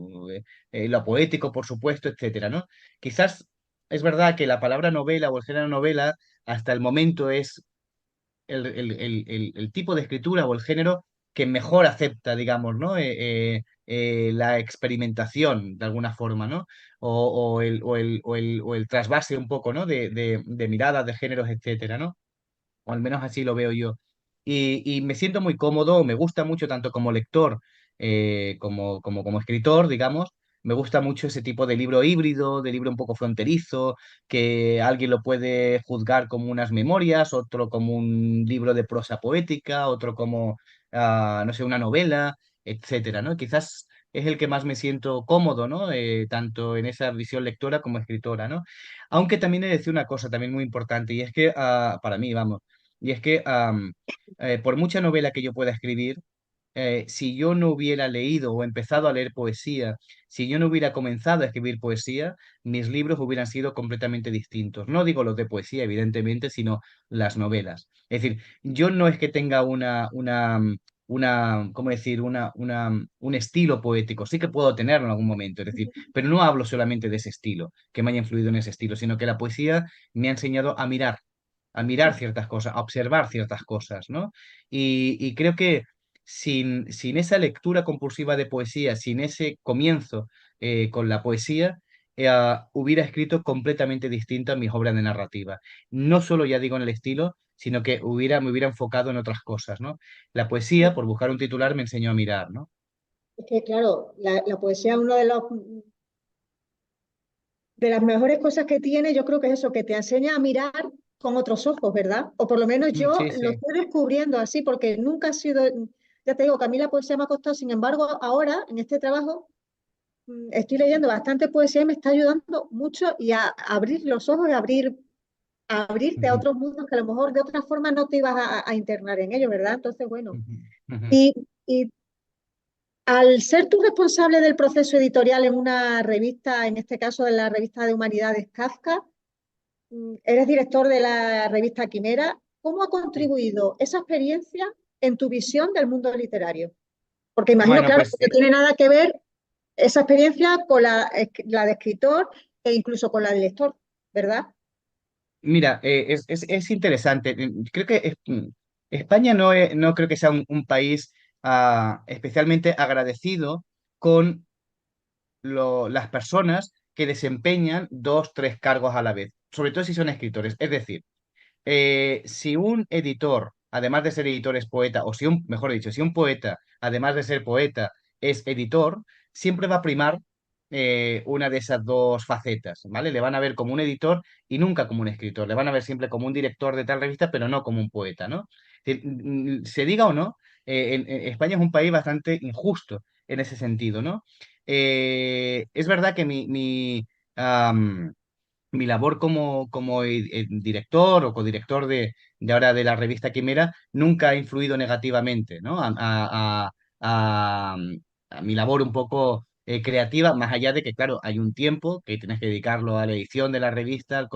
lo poético, por supuesto, etcétera, ¿no? Quizás es verdad que la palabra novela o el género novela hasta el momento es el tipo de escritura o el género que mejor acepta, digamos, ¿no? La experimentación, de alguna forma, ¿no? O el trasvase un poco, ¿no? De miradas, de géneros, etcétera, ¿no? O al menos así lo veo yo. Y me siento muy cómodo, me gusta mucho tanto como lector como escritor, digamos. Me gusta mucho ese tipo de libro híbrido, de libro un poco fronterizo, que alguien lo puede juzgar como unas memorias, otro como un libro de prosa poética, otro como, no sé, una novela, etcétera, ¿no? Quizás es el que más me siento cómodo, ¿no? Tanto en esa visión lectora como escritora, ¿no? Aunque también he de decir una cosa también muy importante, y es que para mí, vamos, y es que por mucha novela que yo pueda escribir, si yo no hubiera leído o empezado a leer poesía, si yo no hubiera comenzado a escribir poesía, mis libros hubieran sido completamente distintos. No digo los de poesía, evidentemente, sino las novelas. Es decir, yo no es que tenga ¿cómo decir? Un estilo poético. Sí que puedo tenerlo en algún momento, es decir, pero no hablo solamente de ese estilo, que me haya influido en ese estilo, sino que la poesía me ha enseñado a mirar ciertas cosas, a observar ciertas cosas, ¿no? Y creo que sin esa lectura compulsiva de poesía, sin ese comienzo con la poesía, hubiera escrito completamente distintas mis obras de narrativa. No solo ya digo en el estilo, sino que me hubiera enfocado en otras cosas, ¿no? La poesía, por buscar un titular, me enseñó a mirar, ¿no? Es que, claro, la poesía es uno de las mejores cosas que tiene, yo creo que es eso, que te enseña a mirar con otros ojos, ¿verdad? O por lo menos yo Sí, lo sí. estoy descubriendo así, porque nunca ha sido, ya te digo que a mí la poesía me ha costado, sin embargo, ahora, en este trabajo, estoy leyendo bastante poesía y me está ayudando mucho y a abrir los ojos y a abrirte a Ujú, otros mundos que a lo mejor de otra forma no te ibas a internar en ellos, ¿verdad? Entonces, bueno, ujú, ujú. y, y al ser tú responsable del proceso editorial en una revista, en este caso de la revista de Humanidades Kafka, eres director de la revista Quimera, ¿cómo ha Sí. contribuido esa experiencia en tu visión del mundo literario? Porque imagino, Bueno, claro, pues que no tiene nada que ver esa experiencia con la de escritor e incluso con la de lector, ¿verdad? mira, es interesante. Creo que España no creo que sea un país especialmente agradecido con las personas que desempeñan dos, tres cargos a la vez, sobre todo si son escritores. Es decir, si un editor, además de ser editor, es poeta, o si mejor dicho, si un poeta, además de ser poeta, es editor, siempre va a primar una de esas dos facetas, ¿vale? Le van a ver como un editor y nunca como un escritor. Le van a ver siempre como un director de tal revista, pero no como un poeta, ¿no? Se diga o no, España es un país bastante injusto en ese sentido, ¿no? Es verdad que mi labor como director o codirector de ahora de la revista Quimera nunca ha influido negativamente, ¿no? A- a mi labor un poco creativa, más allá de que, claro, hay un tiempo que tienes que dedicarlo a la edición de la revista,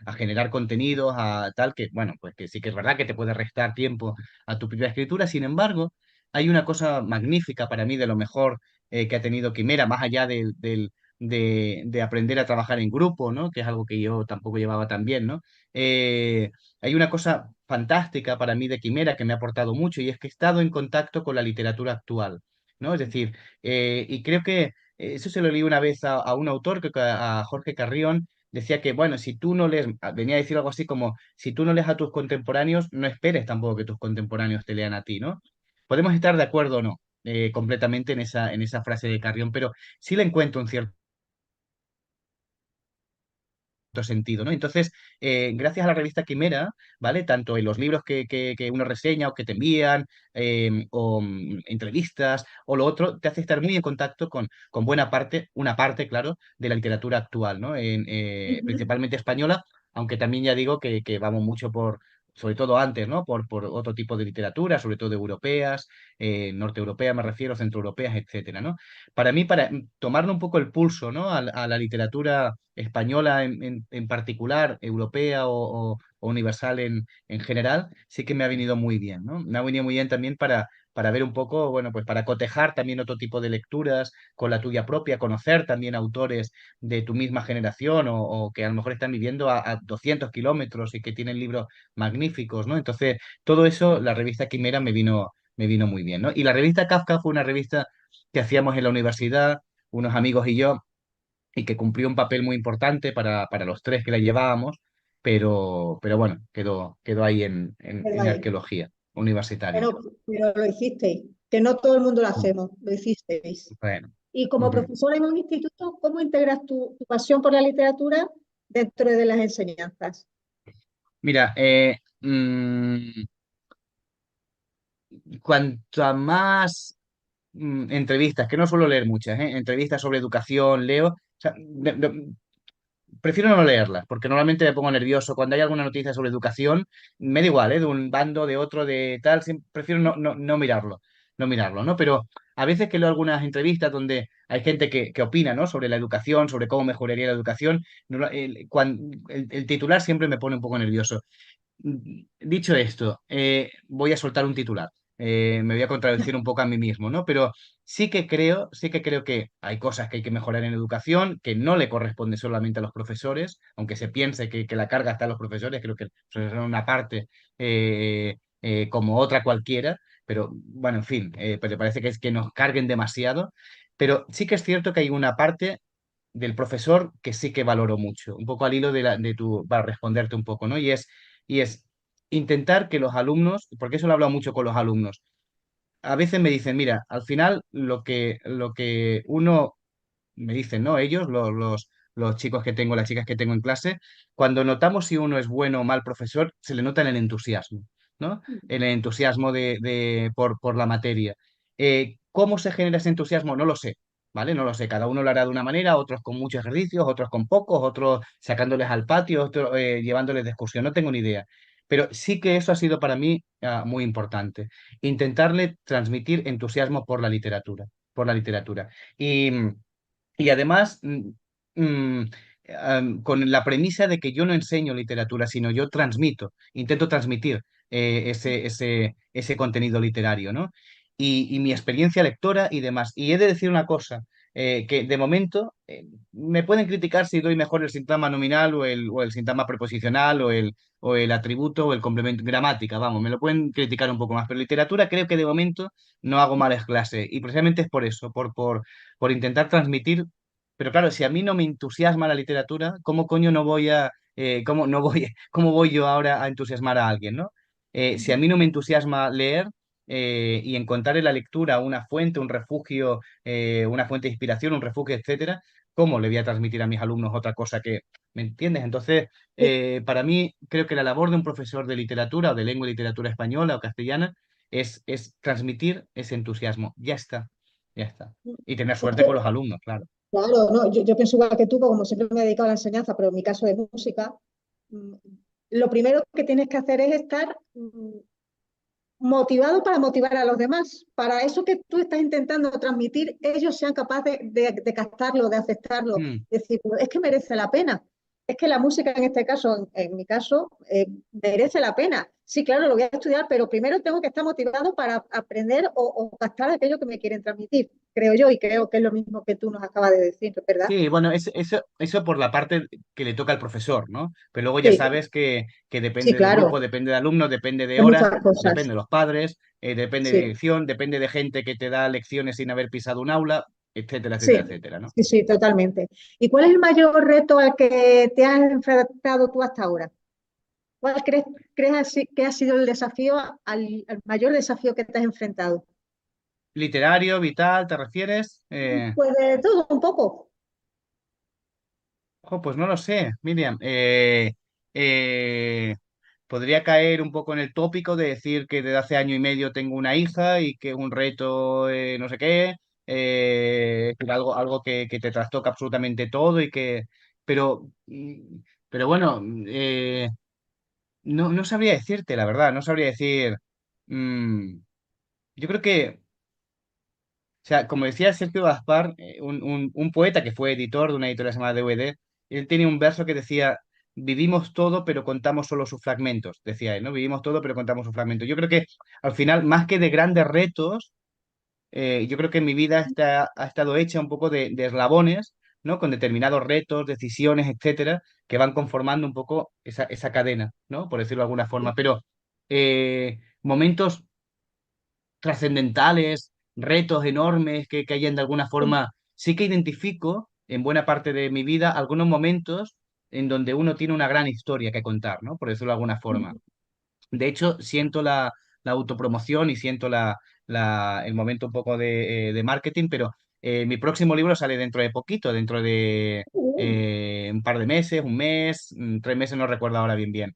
a generar contenidos, a tal que, bueno, pues que sí que es verdad que te puede restar tiempo a tu propia escritura. Sin embargo, hay una cosa magnífica para mí de lo mejor que ha tenido Quimera, más allá de aprender a trabajar en grupo, ¿no? Que es algo que yo tampoco llevaba tan bien, ¿no? Eh, Hay una cosa fantástica para mí de Quimera que me ha aportado mucho y es que he estado en contacto con la literatura actual, ¿no? Es decir, y creo que eso se lo leí una vez a un autor, a Jorge Carrión, decía que, bueno, si tú no lees, venía a decir algo así como, si tú no lees a tus contemporáneos, no esperes tampoco que tus contemporáneos te lean a ti, ¿no? Podemos estar de acuerdo o no, completamente en esa frase de Carrión, pero sí le encuentro un cierto sentido, ¿no? Entonces, gracias a la revista Quimera, ¿vale? Tanto en los libros que uno reseña o que te envían, o entrevistas, o lo otro, te hace estar muy en contacto con buena parte, una parte, claro, de la literatura actual, ¿no? Ujú. Principalmente española, aunque también ya digo que vamos mucho sobre todo antes, ¿no? Por otro tipo de literatura, sobre todo europeas, norteeuropeas me refiero, centroeuropeas, etcétera, ¿no? Para mí, para tomarle un poco el pulso, ¿no? a la literatura española en particular, europea o universal en general, sí que me ha venido muy bien, ¿no? Me ha venido muy bien también para ver un poco, bueno, pues para cotejar también otro tipo de lecturas con la tuya propia, conocer también autores de tu misma generación o que a lo mejor están viviendo a 200 kilómetros y que tienen libros magníficos, ¿no? Entonces, todo eso, la revista Quimera me vino muy bien, ¿no? Y la revista Kafka fue una revista que hacíamos en la universidad, unos amigos y yo, y que cumplió un papel muy importante para los tres que la llevábamos, pero bueno, quedó ahí en ¿verdad? arqueología universitaria. Pero lo hicisteis, que no todo el mundo lo Mm. hacemos, lo hicisteis. Bueno. Y como Ujú. profesora en un instituto, ¿cómo integras tu pasión por la literatura dentro de las enseñanzas? Mira, cuanto a más entrevistas, que no suelo leer muchas, entrevistas sobre educación, leo. O sea, prefiero no leerlas, porque normalmente me pongo nervioso. Cuando hay alguna noticia sobre educación, me da igual, de un bando, de otro, de tal, prefiero no mirarlo, no mirarlo, ¿no? Pero a veces que leo algunas entrevistas donde hay gente que opina, ¿no? Sobre la educación, sobre cómo mejoraría la educación, el titular siempre me pone un poco nervioso. Dicho esto, voy a soltar un titular. Me voy a contradecir un poco a mí mismo, ¿no? Pero sí que creo que hay cosas que hay que mejorar en educación, que no le corresponde solamente a los profesores, aunque se piense que la carga está en los profesores, creo que los profesores son una parte como otra cualquiera, pero bueno, en fin, pero parece que es que nos carguen demasiado. Pero sí que es cierto que hay una parte del profesor que sí que valoro mucho, un poco al hilo de tu, para responderte un poco, ¿no? Y es intentar que los alumnos, porque eso lo he hablado mucho con los alumnos, a veces me dicen, mira, al final lo que uno me dicen, ¿no? Ellos, los chicos que tengo, las chicas que tengo en clase, cuando notamos si uno es bueno o mal profesor, se le nota en el entusiasmo, ¿no? En el entusiasmo por la materia. ¿Cómo se genera ese entusiasmo? No lo sé, ¿vale? No lo sé. Cada uno lo hará de una manera, otros con muchos ejercicios, otros con pocos, otros sacándoles al patio, otros llevándoles de excursión, no tengo ni idea. Pero sí que eso ha sido para mí muy importante. Intentarle transmitir entusiasmo por la literatura, por la literatura. Y además, mm, con la premisa de que yo no enseño literatura, sino yo transmito, intento transmitir ese contenido literario, ¿no? Y mi experiencia lectora y demás. Y he de decir una cosa, que de momento me pueden criticar si doy mejor el sintagma nominal o el sintagma preposicional o el atributo o el complemento, gramática, vamos, me lo pueden criticar un poco más, pero literatura creo que de momento no hago malas clases y precisamente es por eso, por intentar transmitir, pero claro, si a mí no me entusiasma la literatura, ¿cómo coño no voy cómo no voy, cómo voy yo ahora a entusiasmar a alguien, ¿no? Si a mí no me entusiasma leer y encontrar en la lectura una fuente, un refugio, una fuente de inspiración, un refugio, etcétera, ¿cómo le voy a transmitir a mis alumnos otra cosa que, ¿me entiendes? Entonces, para mí, creo que la labor de un profesor de literatura o de lengua y literatura española o castellana es transmitir ese entusiasmo. Ya está, ya está. Y tener Es suerte que, con los alumnos, claro. claro, no, yo pienso igual que tú, porque como siempre me he dedicado a la enseñanza, pero en mi caso de música, mm, lo primero que tienes que hacer es estar motivado para motivar a los demás. Para eso que tú estás intentando transmitir, ellos sean capaces de captarlo, de aceptarlo, Mm. decir, es que merece la pena. Es que la música en este caso, en mi caso, merece la pena. Sí, claro, lo voy a estudiar, pero primero tengo que estar motivado para aprender o captar aquello que me quieren transmitir, creo yo, y creo que es lo mismo que tú nos acabas de decir, ¿verdad? Sí, bueno, eso por la parte que le toca al profesor, ¿no? Pero luego ya Sí, sabes que sí, depende del claro, grupo, depende de alumnos, depende de hay horas, muchas cosas. depende de los padres, depende de Sí. dirección, depende de gente que te da lecciones sin haber pisado un aula, etcétera, etcétera, Sí, etcétera, ¿no? sí, sí, totalmente. ¿Y cuál es el mayor reto al que te has enfrentado tú hasta ahora? ¿Cuál que ha sido el desafío, al mayor desafío que te has enfrentado? Literario, vital, ¿te refieres? Pues de todo un poco. Pues no lo sé, Miriam. Eh, podría caer un poco en el tópico de decir que desde hace año y medio tengo una hija y que es un reto, no sé qué, algo que te trastoca absolutamente todo y que, pero, pero bueno, no sabría decirte, la verdad, no sabría decir, mm, yo creo que, o sea, como decía Sergio Gaspar, un poeta que fue editor de una editorial llamada DVD, él tenía un verso que decía vivimos todo, pero contamos solo sus fragmentos, decía él, ¿no? Vivimos todo, pero contamos sus fragmentos. Yo creo que al final, más que de grandes retos, yo creo que mi vida ha estado hecha un poco de eslabones, ¿no? Con determinados retos, decisiones, etcétera, que van conformando un poco esa cadena, ¿no? Por decirlo de alguna forma. Pero momentos trascendentales, retos enormes que hayan de alguna forma, sí que identifico en buena parte de mi vida algunos momentos en donde uno tiene una gran historia que contar, ¿no? Por decirlo de alguna forma. De hecho, siento la autopromoción y siento el momento un poco de marketing, pero mi próximo libro sale dentro de poquito, dentro de un par de meses, un mes, 3 meses, no recuerdo ahora bien.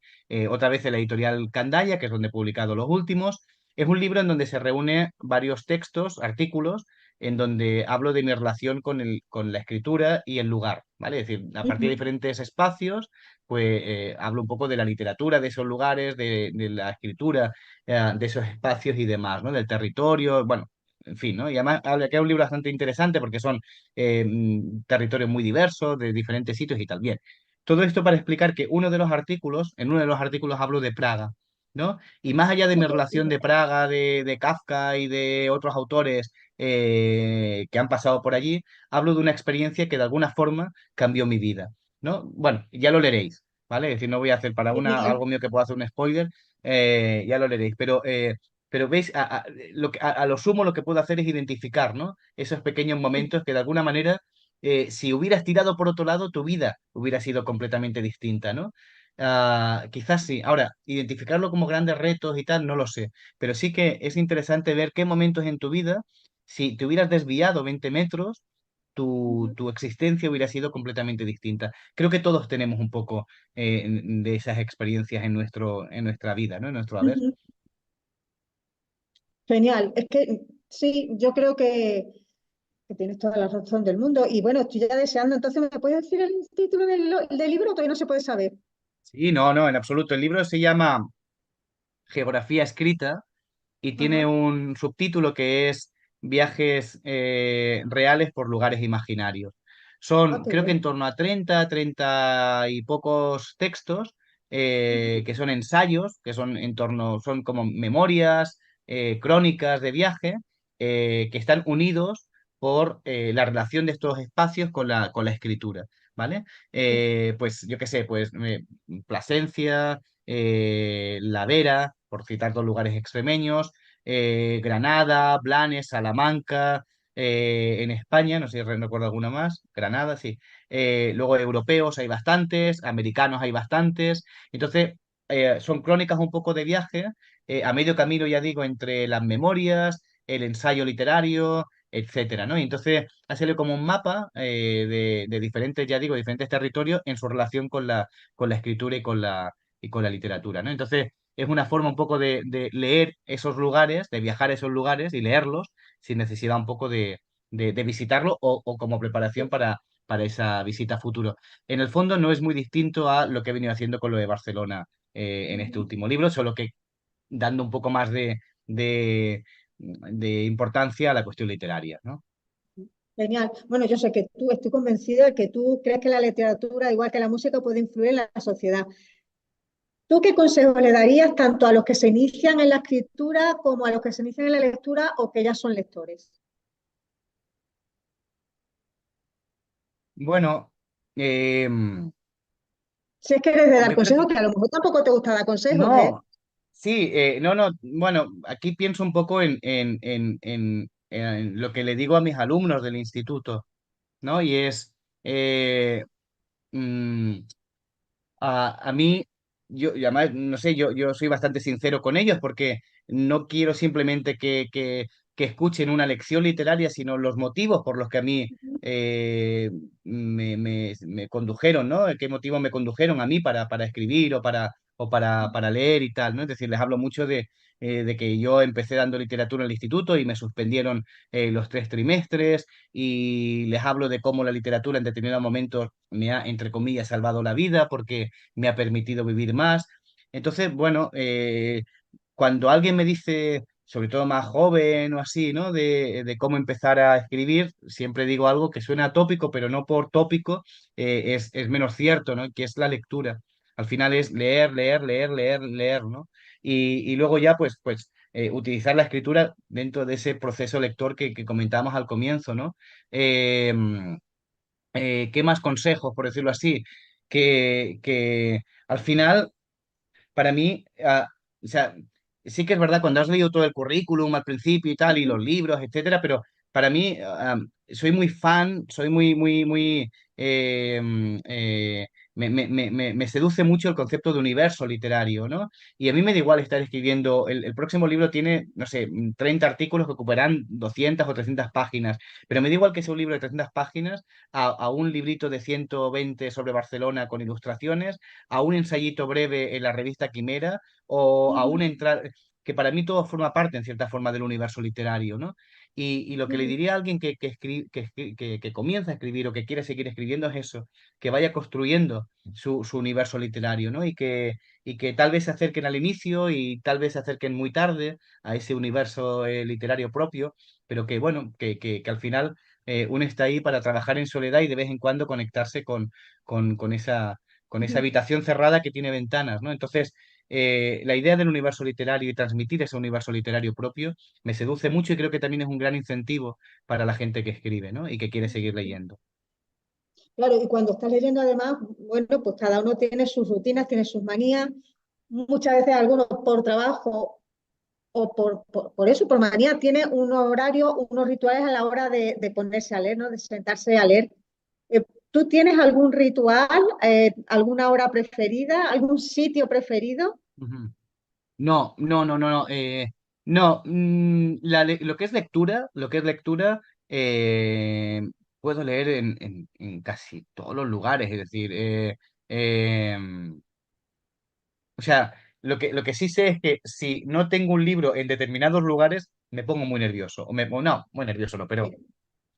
Otra vez en la editorial Candaya, que es donde he publicado los últimos. Es un libro en donde se reúne varios textos, artículos, en donde hablo de mi relación con la escritura y el lugar, ¿vale? Es decir, a partir de diferentes espacios pues hablo un poco de la literatura, de esos lugares, de la escritura, de esos espacios y demás, ¿no? Del territorio, bueno, en fin, ¿no? Y además habla que es un libro bastante interesante porque son territorios muy diversos, de diferentes sitios y tal. Bien, todo esto para explicar que en uno de los artículos hablo de Praga, ¿no? Y más allá de mi relación de Praga, de Kafka y de otros autores que han pasado por allí, hablo de una experiencia que de alguna forma cambió mi vida. ¿No? Bueno, ya lo leeréis, ¿vale? Es decir, no voy a hacer para Genial. algo mío que pueda hacer un spoiler, ya lo leeréis, pero veis, a lo sumo lo que puedo hacer es identificar, ¿no? Esos pequeños momentos que de alguna manera, si hubieras tirado por otro lado, tu vida hubiera sido completamente distinta, ¿no? Quizás sí. Ahora, identificarlo como grandes retos y tal, no lo sé, pero sí que es interesante ver qué momentos en tu vida, si te hubieras desviado 20 metros, tu existencia hubiera sido completamente distinta. Creo que todos tenemos un poco de esas experiencias en nuestra vida, ¿no? En nuestro haber. Ujú. Genial. Es que sí, yo creo que tienes toda la razón del mundo. Y bueno, estoy ya deseando. Entonces, ¿me puedes decir el título del libro? Todavía no se puede saber. Sí, no, no, en absoluto. El libro se llama Geografía escrita y tiene Ajá. un subtítulo que es Viajes reales por lugares imaginarios. Ah, Son, qué creo que bien. en torno a 30 y pocos textos, que son ensayos, que son son como memorias, crónicas de viaje, que están unidos por la relación de estos espacios con la escritura, ¿vale? Pues yo qué sé, pues Plasencia, La Vera, por citar dos lugares extremeños, Granada, Blanes, Salamanca, en España, no sé si recuerdo alguna más, Granada, sí. Luego europeos hay bastantes, americanos hay bastantes. Entonces, son crónicas un poco de viaje, a medio camino, ya digo, entre las memorias, el ensayo literario, etcétera, ¿no? Y entonces, hacerle como un mapa de diferentes, ya digo, diferentes territorios en su relación con la escritura y con la literatura, ¿no? Entonces, es una forma un poco de leer esos lugares, de viajar a esos lugares y leerlos sin necesidad un poco de visitarlo o como preparación para esa visita a futuro. En el fondo no es muy distinto a lo que he venido haciendo con lo de Barcelona en este último libro, solo que dando un poco más de importancia a la cuestión literaria, ¿no? Genial. Bueno, yo sé que tú, estoy convencida de que tú crees que la literatura, igual que la música, puede influir en la sociedad. ¿Tú qué consejo le darías tanto a los que se inician en la escritura como a los que se inician en la lectura o que ya son lectores? Bueno, Si es que eres de dar yo creo consejos, que que a lo mejor tampoco te gusta dar consejos, ¿eh? no, sí, no, no, bueno, aquí pienso un poco en lo que le digo a mis alumnos del instituto, ¿no? Y es, eh, mm, a mí, y además, no sé, yo soy bastante sincero con ellos porque no quiero simplemente que escuchen una lección literaria, sino los motivos por los que a mí me condujeron, ¿no? ¿Qué motivos me condujeron a mí para escribir para leer y tal, ¿no? Es decir, les hablo mucho de que yo empecé dando literatura en el instituto y me suspendieron los 3 trimestres y les hablo de cómo la literatura en determinados momentos me ha, entre comillas, salvado la vida porque me ha permitido vivir más. Entonces, bueno, cuando alguien me dice sobre todo más joven o así, ¿no? De cómo empezar a escribir, siempre digo algo que suena tópico, pero no por tópico, es menos cierto, ¿no? Que es la lectura. Al final es leer, leer, leer, leer, leer, ¿no? Y luego ya, utilizar la escritura dentro de ese proceso lector que comentábamos al comienzo, ¿no? Eh, ¿Qué más consejos, por decirlo así? Que al final para mí, o sea, sí que es verdad cuando has leído todo el currículum al principio y tal, y los libros, etcétera, pero para mí, soy muy fan, soy muy, me seduce mucho el concepto de universo literario, ¿no? Y a mí me da igual estar escribiendo, el próximo libro tiene, no sé, 30 artículos que ocuparán 200 o 300 páginas, pero me da igual que sea un libro de 300 páginas a un librito de 120 sobre Barcelona con ilustraciones, a un ensayito breve en la revista Quimera o a un entrar, que para mí todo forma parte en cierta forma del universo literario, ¿no? Y lo que le diría a alguien que comienza a escribir o que quiere seguir escribiendo es eso, que vaya construyendo su universo literario, ¿no? Y que tal vez se acerquen al inicio y tal vez se acerquen muy tarde a ese universo literario propio, pero que bueno, que al final uno está ahí para trabajar en soledad y de vez en cuando conectarse con esa habitación cerrada que tiene ventanas, ¿no? Entonces, la idea del universo literario y transmitir ese universo literario propio me seduce mucho y creo que también es un gran incentivo para la gente que escribe, ¿no? Y que quiere seguir leyendo. Claro, y cuando estás leyendo además, bueno, pues cada uno tiene sus rutinas, tiene sus manías, muchas veces algunos por trabajo o por eso, por manía, tiene unos horarios, unos rituales a la hora de ponerse a leer, ¿no? De sentarse a leer. ¿Tú tienes algún ritual, alguna hora preferida, algún sitio preferido? Ujú. No, no, no, no, no. No, lo que es lectura, eh, puedo leer en casi todos los lugares, es decir, eh, o sea, lo que sí sé es que si no tengo un libro en determinados lugares, me pongo muy nervioso. O no, muy nervioso no, pero Sí,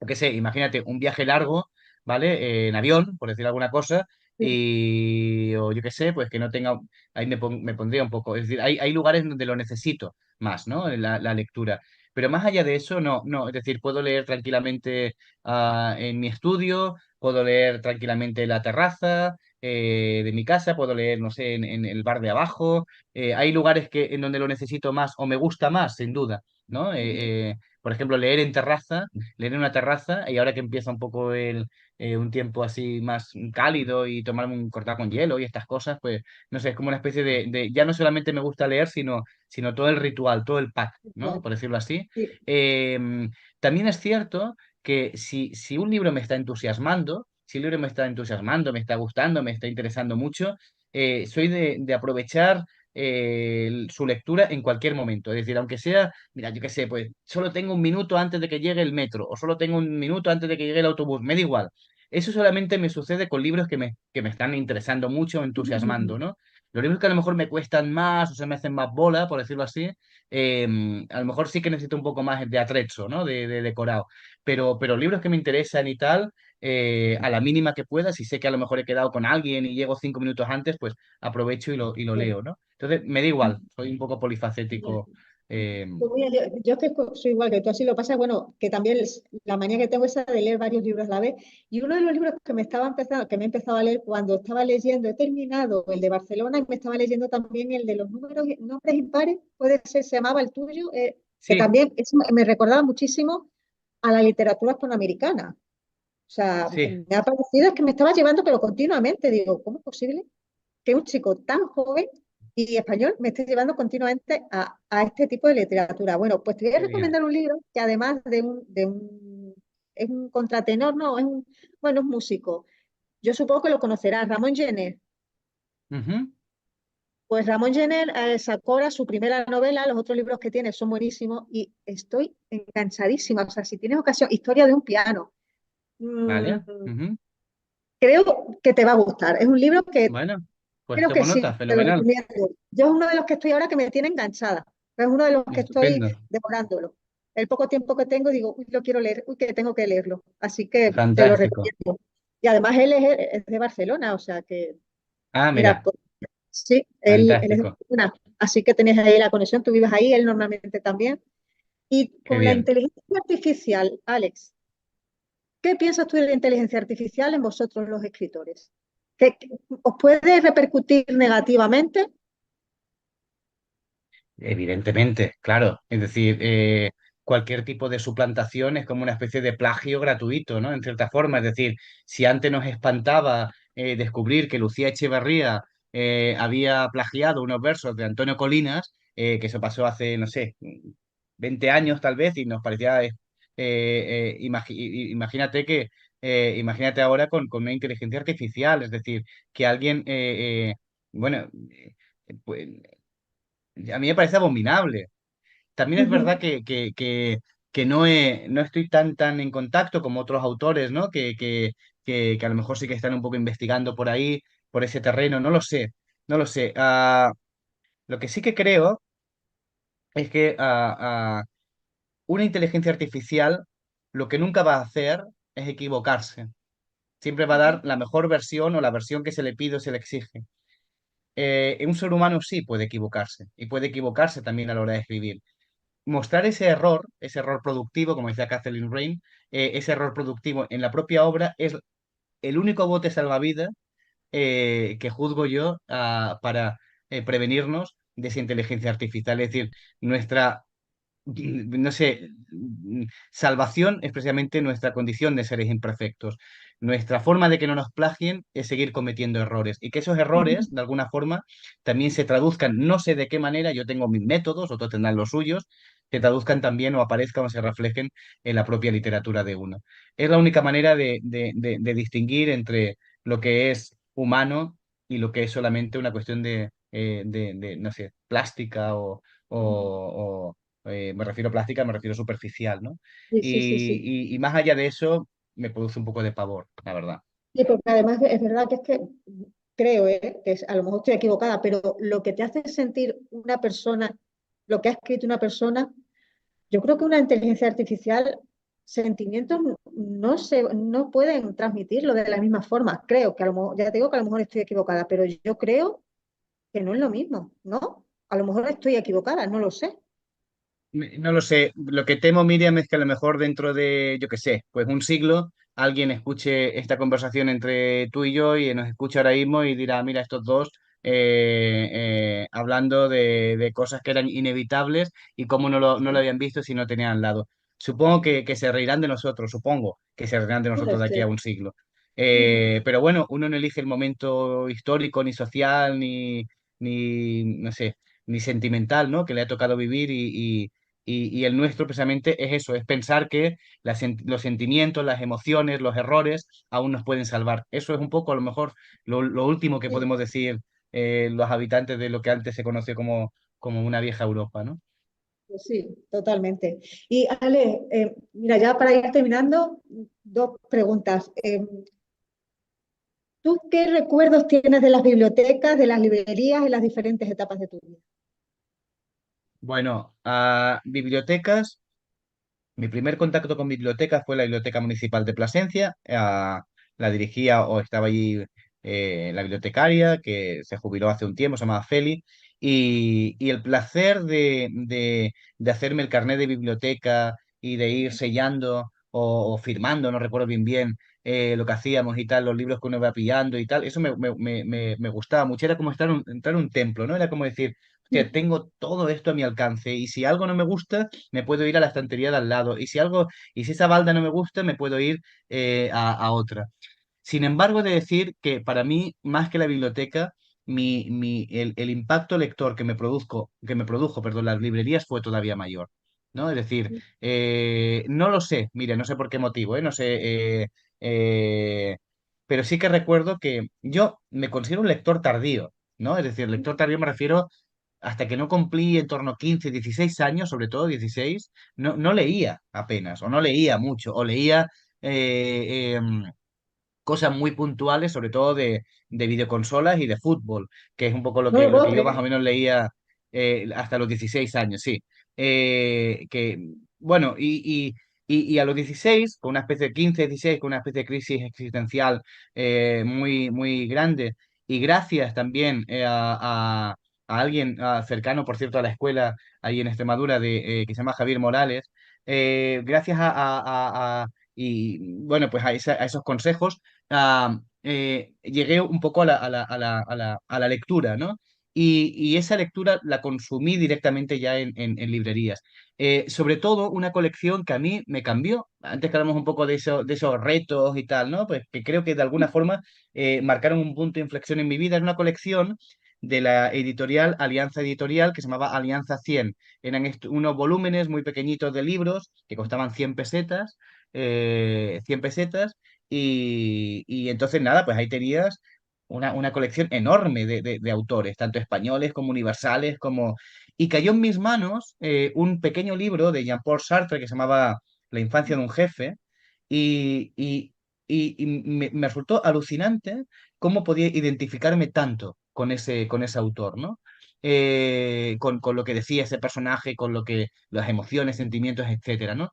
yo qué sé, imagínate un viaje largo, ¿vale? En avión, por decir alguna cosa, sí. o yo qué sé, pues que no tenga, ahí me pondría un poco, es decir, hay lugares donde lo necesito más, ¿no? La lectura. Pero más allá de eso, no, no, es decir, puedo leer tranquilamente en mi estudio, puedo leer tranquilamente en la terraza de mi casa, puedo leer, no sé, en el bar de abajo. Hay lugares en donde lo necesito más o me gusta más, sin duda, ¿no? Por ejemplo, leer en una terraza y ahora que empieza un poco un tiempo así más cálido y tomarme un cortado con hielo y estas cosas, pues no sé, es como una especie ya no solamente me gusta leer, sino todo el ritual, todo el pack, ¿no? Igual, Por decirlo así. sí. También es cierto que si un libro me está entusiasmando, si el libro me está entusiasmando, me está gustando, me está interesando mucho, soy de aprovechar su lectura en cualquier momento. Es decir, aunque sea, mira, yo qué sé, pues solo tengo un minuto antes de que llegue el metro o solo tengo un minuto antes de que llegue el autobús, me da igual. Eso solamente me sucede con libros que me están interesando mucho, entusiasmando, ¿no? Los libros que a lo mejor me cuestan más o se me hacen más bola, por decirlo así, a lo mejor sí que necesito un poco más de atrezzo, ¿no? De decorado. Pero libros que me interesan y tal, a la mínima que pueda, si sé que a lo mejor he quedado con alguien y llego 5 minutos antes, pues aprovecho y lo leo, ¿no? Entonces, me da igual, soy un poco polifacético. eh, Pues mira, yo es que soy igual que tú, así lo pasa, bueno, que también la manía que tengo es esa de leer varios libros a la vez. Y uno de los libros que me he empezado a leer cuando estaba leyendo, he terminado el de Barcelona y me estaba leyendo también el de los nombres impares, puede ser, se llamaba el tuyo, que sí, también eso me recordaba muchísimo a la literatura hispanoamericana. O sea, sí, me ha parecido es que me estaba llevando, pero continuamente, digo, ¿cómo es posible que un chico tan joven y español me esté llevando continuamente a este tipo de literatura? Bueno, pues te voy a qué bien. recomendar un libro que además es un contratenor, no, bueno, es músico. Yo supongo que lo conocerás, Ramón Gener. Ujú. Pues Ramón Gener sacó ahora su primera novela, los otros libros que tiene son buenísimos y estoy enganchadísima. O sea, si tienes ocasión, Historia de un piano. Mm, Vale. Ujú. creo que te va a gustar. Es un libro que Bueno, pues creo que tomo sí, nota, te lo fenomenal. recomiendo. Yo es uno de los que estoy ahora que me tiene enganchada. Es uno de los que estoy Estupendo, devorándolo. El poco tiempo que tengo, digo, uy, lo quiero leer, uy, que tengo que leerlo. Así que te lo fantástico. recomiendo. Y además él es de Barcelona, o sea que, Ah, mira, mira, pues, sí, él es de fantástico. Barcelona. así que tenés ahí la conexión, tú vives ahí, él normalmente también. Y Qué con la bien. inteligencia artificial, Alex, ¿qué piensas tú de la inteligencia artificial en vosotros los escritores? ¿Qué, os puede repercutir negativamente? Evidentemente, claro. Es decir, cualquier tipo de suplantación es como una especie de plagio gratuito, ¿no? En cierta forma. Es decir, si antes nos espantaba descubrir que Lucía Echeverría había plagiado unos versos de Antonio Colinas, que eso pasó hace, no sé, 20 años tal vez, y nos parecía, imagínate imagínate ahora con una inteligencia artificial, es decir, que alguien, bueno, pues a mí me parece abominable. También es verdad que no estoy tan en contacto como otros autores, ¿no? Que a lo mejor sí que están un poco investigando por ahí, por ese terreno, no lo sé, no lo sé. Lo que sí que creo es que una inteligencia artificial lo que nunca va a hacer es equivocarse. Siempre va a dar la mejor versión o la versión que se le pide o se le exige. Un ser humano sí puede equivocarse y puede equivocarse también a la hora de escribir. Mostrar ese error productivo, como decía Kathleen Rain, ese error productivo en la propia obra es el único bote salvavidas que juzgo yo para prevenirnos de esa inteligencia artificial. Es decir, nuestra no sé, salvación es precisamente nuestra condición de seres imperfectos. Nuestra forma de que no nos plagien es seguir cometiendo errores y que esos errores, de alguna forma, también se traduzcan, no sé de qué manera, yo tengo mis métodos, otros tendrán los suyos, se traduzcan también o aparezcan o se reflejen en la propia literatura de uno. Es la única manera de distinguir entre lo que es humano y lo que es solamente una cuestión no sé, plástica o me refiero a plástica, me refiero superficial, ¿no? Sí, sí, sí, sí. Y más allá de eso, me produce un poco de pavor, la verdad. Sí, porque además es verdad que es que creo, a lo mejor estoy equivocada, pero lo que te hace sentir una persona, lo que ha escrito una persona, yo creo que una inteligencia artificial, sentimientos no pueden transmitirlo de la misma forma. Creo que a lo mejor, ya te digo que a lo mejor estoy equivocada, pero yo creo que no es lo mismo, ¿no? A lo mejor estoy equivocada, no lo sé. No lo sé, lo que temo, Miriam, es que a lo mejor dentro de, yo qué sé, pues un siglo, alguien escuche esta conversación entre tú y yo y nos escuche ahora mismo y dirá, mira, estos dos hablando de cosas que eran inevitables y cómo no lo habían visto si no tenían al lado. Supongo que se reirán de nosotros, supongo que se reirán de Puede nosotros de aquí a ser. un siglo. Ujú. Pero bueno, uno no elige el momento histórico, ni social, no sé, ni sentimental, ¿no? Que le ha tocado vivir y el nuestro precisamente es eso, es pensar que los sentimientos, las emociones, los errores aún nos pueden salvar. Eso es un poco a lo mejor lo último que Sí, podemos decir los habitantes de lo que antes se conoció como una vieja Europa, ¿no? pues sí, totalmente. Y Ale, mira, ya para ir terminando, dos preguntas. ¿Tú qué recuerdos tienes de las bibliotecas, de las librerías en las diferentes etapas de tu vida? Bueno, a bibliotecas. Mi primer contacto con bibliotecas fue la Biblioteca Municipal de Plasencia. La dirigía o estaba allí la bibliotecaria que se jubiló hace un tiempo, se llamaba Feli. Y el placer de hacerme el carnet de biblioteca y de ir sellando o firmando, no recuerdo bien, lo que hacíamos y tal, los libros que uno iba pillando y tal, eso me gustaba mucho. Era como entrar a un templo, ¿no? Era como decir, hostia, tengo todo esto a mi alcance y si algo no me gusta me puedo ir a la estantería de al lado. Y si esa balda no me gusta, me puedo ir a otra. Sin embargo, he de decir que para mí, más que la biblioteca, el impacto lector que me produjo, perdón, las librerías fue todavía mayor. ¿No? Es decir, no lo sé, mire, no sé por qué motivo, no sé, eh, pero sí que recuerdo que yo me considero un lector tardío, ¿no? Es decir, lector tardío me refiero hasta que no cumplí en torno a 15, 16 años, sobre todo 16, no leía apenas, o no leía mucho, o leía cosas muy puntuales, sobre todo de videoconsolas y de fútbol, que es un poco No lo lo puedo que yo más o creer. menos leía hasta los 16 años, sí. Bueno, y a los 16 con una especie de 15, 16, con una especie de crisis existencial muy grande, y gracias también a alguien cercano, por cierto, a la escuela ahí en Extremadura, que se llama Javier Morales, gracias y bueno, pues a esos consejos, llegué un poco a la lectura, ¿no? Y esa lectura la consumí directamente ya en librerías. Sobre todo una colección que a mí me cambió. Antes que hablamos un poco de esos retos y tal, ¿no? Pues que creo que de alguna forma marcaron un punto de inflexión en mi vida. Es una colección de la editorial Alianza Editorial que se llamaba Alianza 100. Eran unos volúmenes muy pequeñitos de libros que costaban 100 pesetas, 100 pesetas, y entonces nada, pues ahí tenías una colección enorme de autores, tanto españoles como universales, como... Y cayó en mis manos un pequeño libro de Jean-Paul Sartre que se llamaba La infancia de un jefe, y, y, y me resultó alucinante cómo podía identificarme tanto con ese autor, ¿no? Con lo que decía ese personaje, con lo que las emociones, sentimientos, etcétera, ¿no?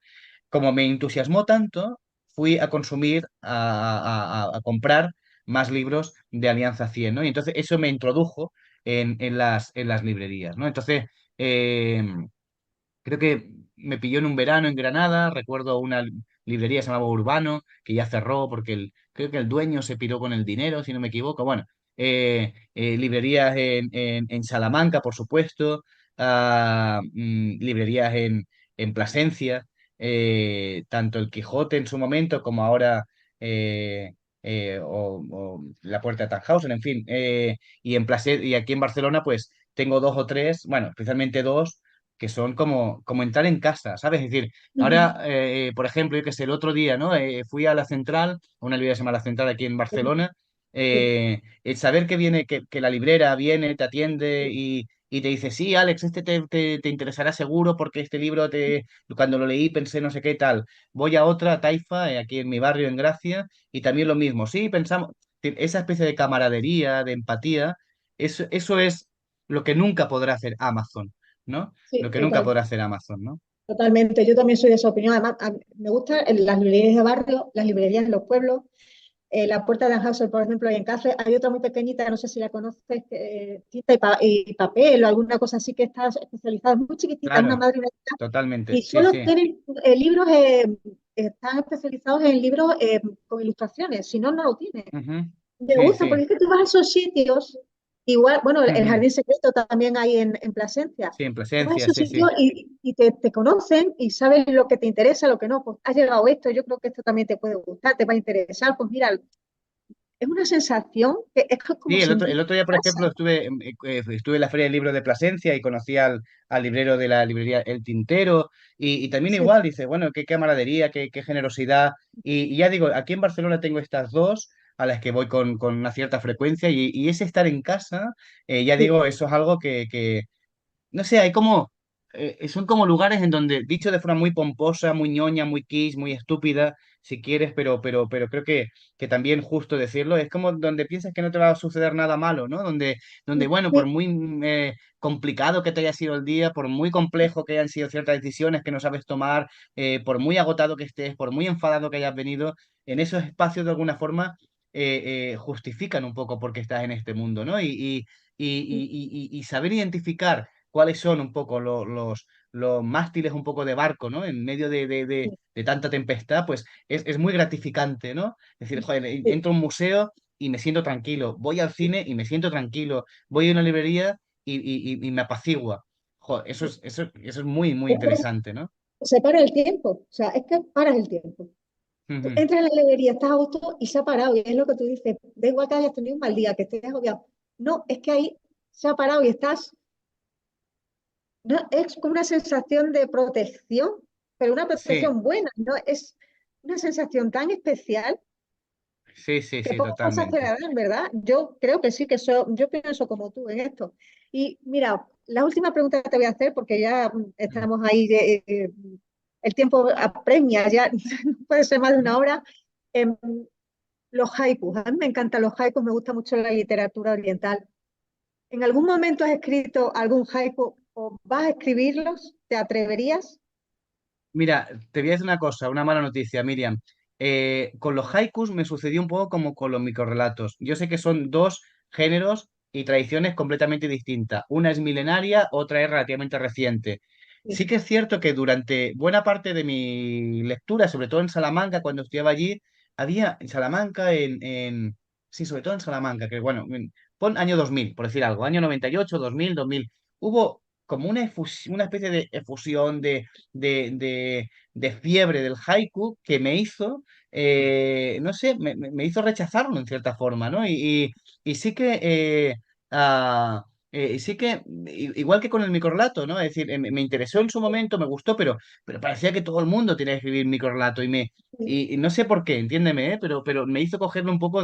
Como me entusiasmó tanto, fui a consumir, a comprar más libros de Alianza 100, ¿no? Y entonces eso me introdujo en las librerías, ¿no? Entonces, eh, creo que me pilló en un verano en Granada, recuerdo una librería que se llamaba Urbano, que ya cerró porque creo que el dueño se piró con el dinero, si no me equivoco. Bueno, librerías en Salamanca, por supuesto, librerías en Plasencia, tanto el Quijote en su momento como ahora eh, o la Puerta de Tannhausen, en fin. Y aquí en Barcelona, pues tengo dos o tres, bueno, especialmente dos que son como entrar en casa, ¿sabes? Es decir, Ujú. ahora, por ejemplo, yo que sé, el otro día, ¿no? Fui a la Central, a una librería que se llama La Central aquí en Sí, Barcelona, sí, el saber que viene, que la librera viene, te atiende y te dice, sí, Alex, este te interesará seguro porque este libro cuando lo leí pensé no sé qué tal. Voy a otra, Taifa, aquí en mi barrio, en Gracia, y también lo mismo. Sí, pensamos, esa especie de camaradería, de empatía, eso es lo que nunca podrá hacer Amazon, ¿no? Lo sí, que nunca total. podrá hacer Amazon, ¿no? Totalmente, yo también soy de esa opinión. Además, me gustan las librerías de barrio, las librerías en los pueblos. La Puerta de Anhauser, por ejemplo, ahí en Cáceres. Hay otra muy pequeñita, no sé si la conoces, tinta y papel o alguna cosa así que está especializada, es muy chiquitita, una Claro, madre totalmente, y sí, solo sí. tienen libros, están especializados en libros con ilustraciones, si no, no lo tienen. Ujú. Me Sí, gusta, sí. porque es que tú vas a esos sitios, igual, bueno, el Ujú. Jardín Secreto también hay en Plasencia. Sí, en Tú vas a Plasencia, esos sí, sí. sitios y te conocen y saben lo que te interesa, lo que no. Pues has llegado esto, yo creo que esto también te puede gustar, te va a interesar. Pues mira, es una sensación que es como Sí, el sentir otro día, por casa. ejemplo, estuve en la Feria del Libro de Plasencia y conocí al librero de la librería El Tintero y también Sí, igual, dice, bueno, qué camaradería, qué generosidad. Y ya digo, aquí en Barcelona tengo estas dos a las que voy con una cierta frecuencia y ese estar en casa, ya sí, digo, eso es algo no sé, hay como, son como lugares en donde, dicho de forma muy pomposa, muy ñoña, muy kiss, muy estúpida, si quieres, pero creo que también justo decirlo, es como donde piensas que no te va a suceder nada malo, ¿no? Donde bueno, por sí, muy complicado que te haya sido el día, por muy complejo que hayan sido ciertas decisiones que no sabes tomar, por muy agotado que estés, por muy enfadado que hayas venido, en esos espacios de alguna forma justifican un poco por qué estás en este mundo, ¿no? sí, Y saber identificar cuáles son un poco los mástiles un poco de barco, ¿no? En medio sí, de tanta tempestad, pues es muy gratificante, ¿no? Es decir, joder, sí. entro a un museo y me siento tranquilo, voy al cine y me siento tranquilo, voy a una librería y me apacigua. Joder, eso es muy, muy Es que interesante, ¿no? se para el tiempo, o sea, es que paras el tiempo. Tú Ujú. entras en la librería, estás a gusto y se ha parado. Y es lo que tú dices, da igual que hayas tenido un mal día, que estés agobiado. No, es que ahí se ha parado y estás, no, es como una sensación de protección, pero una Sí, protección buena, ¿no? Es una sensación tan especial sí, sí, que sí, pocas cosas te totalmente. la dan, ¿verdad? Yo creo que sí, que yo pienso como tú en esto. Y mira, la última pregunta que te voy a hacer, porque ya estamos ahí, el tiempo apremia, ya no puede ser más de una hora. Em, los haikus, a mí me encantan los haikus, me gusta mucho la literatura oriental. ¿En algún momento has escrito algún haiku o vas a escribirlos? ¿Te atreverías? Mira, te voy a decir una cosa, una mala noticia, Miriam. Con los haikus me sucedió un poco como con los microrelatos. Yo sé que son dos géneros y tradiciones completamente distintas. Una es milenaria, otra es relativamente reciente. sí, Sí que es cierto que durante buena parte de mi lectura, sobre todo en Salamanca, cuando estudiaba allí, había en Salamanca, sí, sobre todo en Salamanca, que bueno, pon año 2000 por decir algo, año 98, 2000, hubo como una especie de efusión, de fiebre del haiku que me hizo, no sé, me hizo rechazarlo en cierta forma, ¿no? Y sí que, ah, sí que, igual que con el microrelato, ¿no? Es decir, me interesó en su momento, me gustó, pero parecía que todo el mundo tenía que escribir microrelato sí, y no sé por qué, entiéndeme, ¿eh? Pero me hizo cogerle un poco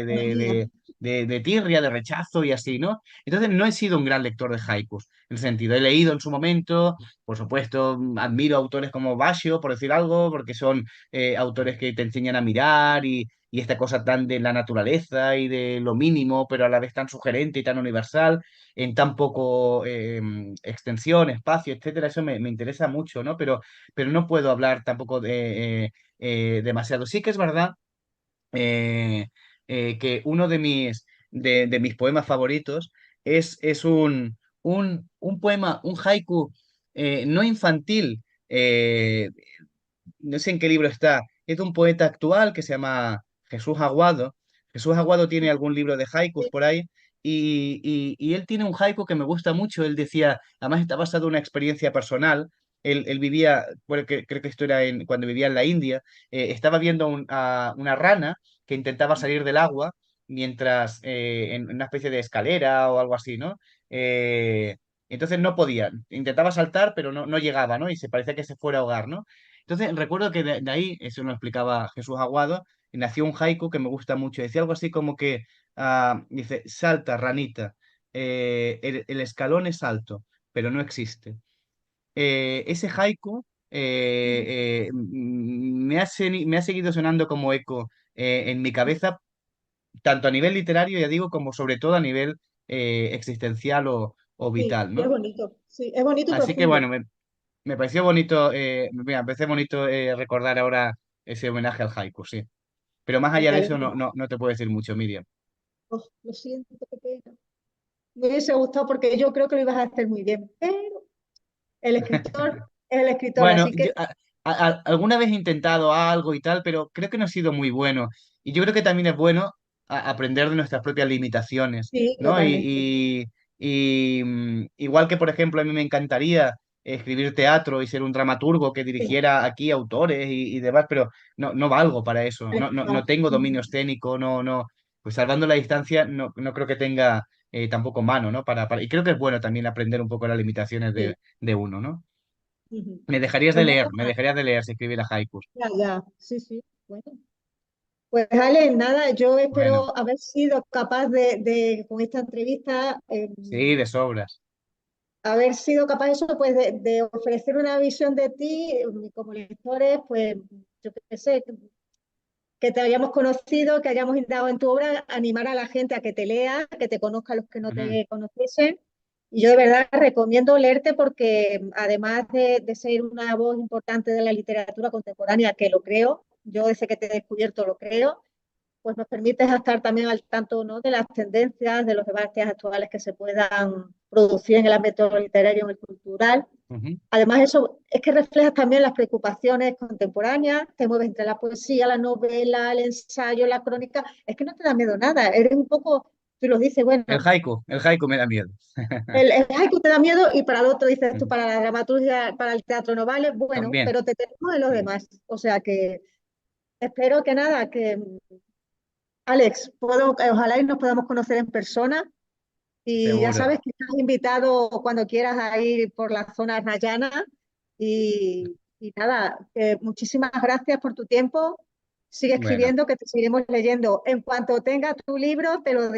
manía. de tirria, de rechazo y así, ¿no? Entonces no he sido un gran lector de haikus, en ese sentido. He leído en su momento, por supuesto, admiro autores como Basho, por decir algo, porque son autores que te enseñan a mirar y esta cosa tan de la naturaleza y de lo mínimo, pero a la vez tan sugerente y tan universal, en tan poco extensión, espacio, etcétera. Eso me interesa mucho, ¿no? Pero no puedo hablar tampoco demasiado. Sí que es verdad que uno de mis poemas favoritos es un poema, un haiku no infantil, no sé en qué libro está, es de un poeta actual que se llama Jesús Aguado. Jesús Aguado tiene algún libro de haikus Sí, por ahí y él tiene un haiku que me gusta mucho. Él decía, además está basado en una experiencia personal. Él vivía, bueno, creo que esto era cuando vivía en la India, estaba viendo a una rana que intentaba salir del agua mientras en una especie de escalera o algo así, ¿no? Eh, entonces no podía, intentaba saltar, pero no llegaba, ¿no? Y se parecía que se fuera a ahogar, ¿no? Entonces recuerdo que de ahí, eso nos explicaba Jesús Aguado, y nació un haiku que me gusta mucho. Decía algo así como que, dice, salta, ranita, el escalón es alto, pero no existe. Ese haiku me ha seguido sonando como eco en mi cabeza, tanto a nivel literario, ya digo, como sobre todo a nivel existencial o sí, vital, y es ¿no? bonito. Sí, es bonito y Así que profundo. bueno, me pareció bonito, mira, me parece bonito recordar ahora ese homenaje al haiku, sí. Pero más Me allá de eso alegro. no te puedo decir mucho, Miriam. Oh, lo siento, qué pena. Me hubiese gustado porque yo creo que lo ibas a hacer muy bien, pero el escritor es el escritor, Bueno, así que alguna vez he intentado algo y tal, pero creo que no ha sido muy bueno. Y yo creo que también es bueno aprender de nuestras propias limitaciones, sí, ¿no? totalmente. Igual que, por ejemplo, a mí me encantaría escribir teatro y ser un dramaturgo que Sí, dirigiera aquí autores y demás, pero no valgo para eso. vale, No no. tengo dominio escénico, pues salvando la distancia, no creo que tenga tampoco mano, ¿no? Y creo que es bueno también aprender un poco las limitaciones Sí. de uno, ¿no? Ujú. Me Pues me nada, dejarías de leer si escribiera haikus. ya, ya, sí, sí. Bueno, pues Ale, nada, yo Bueno, espero haber sido capaz con esta entrevista, sí, de sobras. haber sido capaz eso, pues, de ofrecer una visión de ti como lectores, pues, yo qué sé, que te hayamos conocido, que hayamos indagado en tu obra, animar a la gente a que te lea, que te conozca a los que no Ujú, te conociesen. Y yo de verdad recomiendo leerte porque además de ser una voz importante de la literatura contemporánea, que lo creo, yo desde que te he descubierto lo creo, pues nos permite estar también al tanto, ¿no?, de las tendencias, de los debates actuales que se puedan producir en el ámbito literario y el cultural. ujú. Además, eso es que refleja también las preocupaciones contemporáneas, te mueves entre la poesía, la novela, el ensayo, la crónica, es que no te da miedo nada, eres un poco, tú lo dices, bueno, El haiku me da miedo. el haiku te da miedo y para el otro dices tú, Ujú. para la dramaturgia, para el teatro no vale, bueno, También. pero te tenemos en los Sí, demás. O sea que espero que nada, que Alex, ojalá y nos podamos conocer en persona y ya seguro. sabes que estás invitado cuando quieras a ir por la zona rayana y nada, muchísimas gracias por tu tiempo. Sigue Bueno, escribiendo, que te seguiremos leyendo. En cuanto tenga tu libro, te lo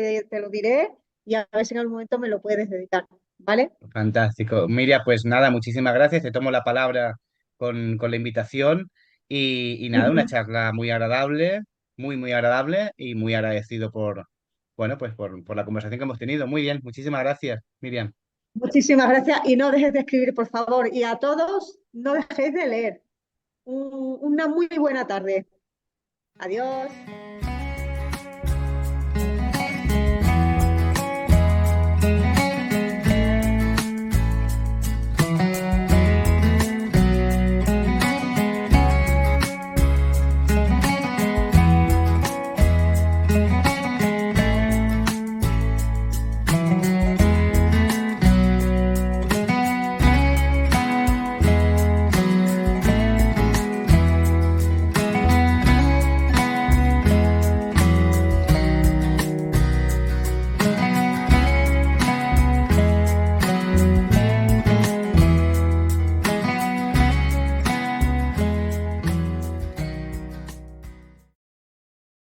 diré y a ver si en algún momento me lo puedes dedicar, ¿vale? fantástico. Miriam, pues nada, muchísimas gracias. Te tomo la palabra con la invitación y nada, una Ujú. charla muy agradable, muy agradable y muy agradecido bueno, pues por la conversación que hemos tenido. Muy bien, muchísimas gracias, Miriam. Muchísimas gracias y no dejes de escribir, por favor. Y a todos, no dejéis de leer. Una muy buena tarde. Adiós.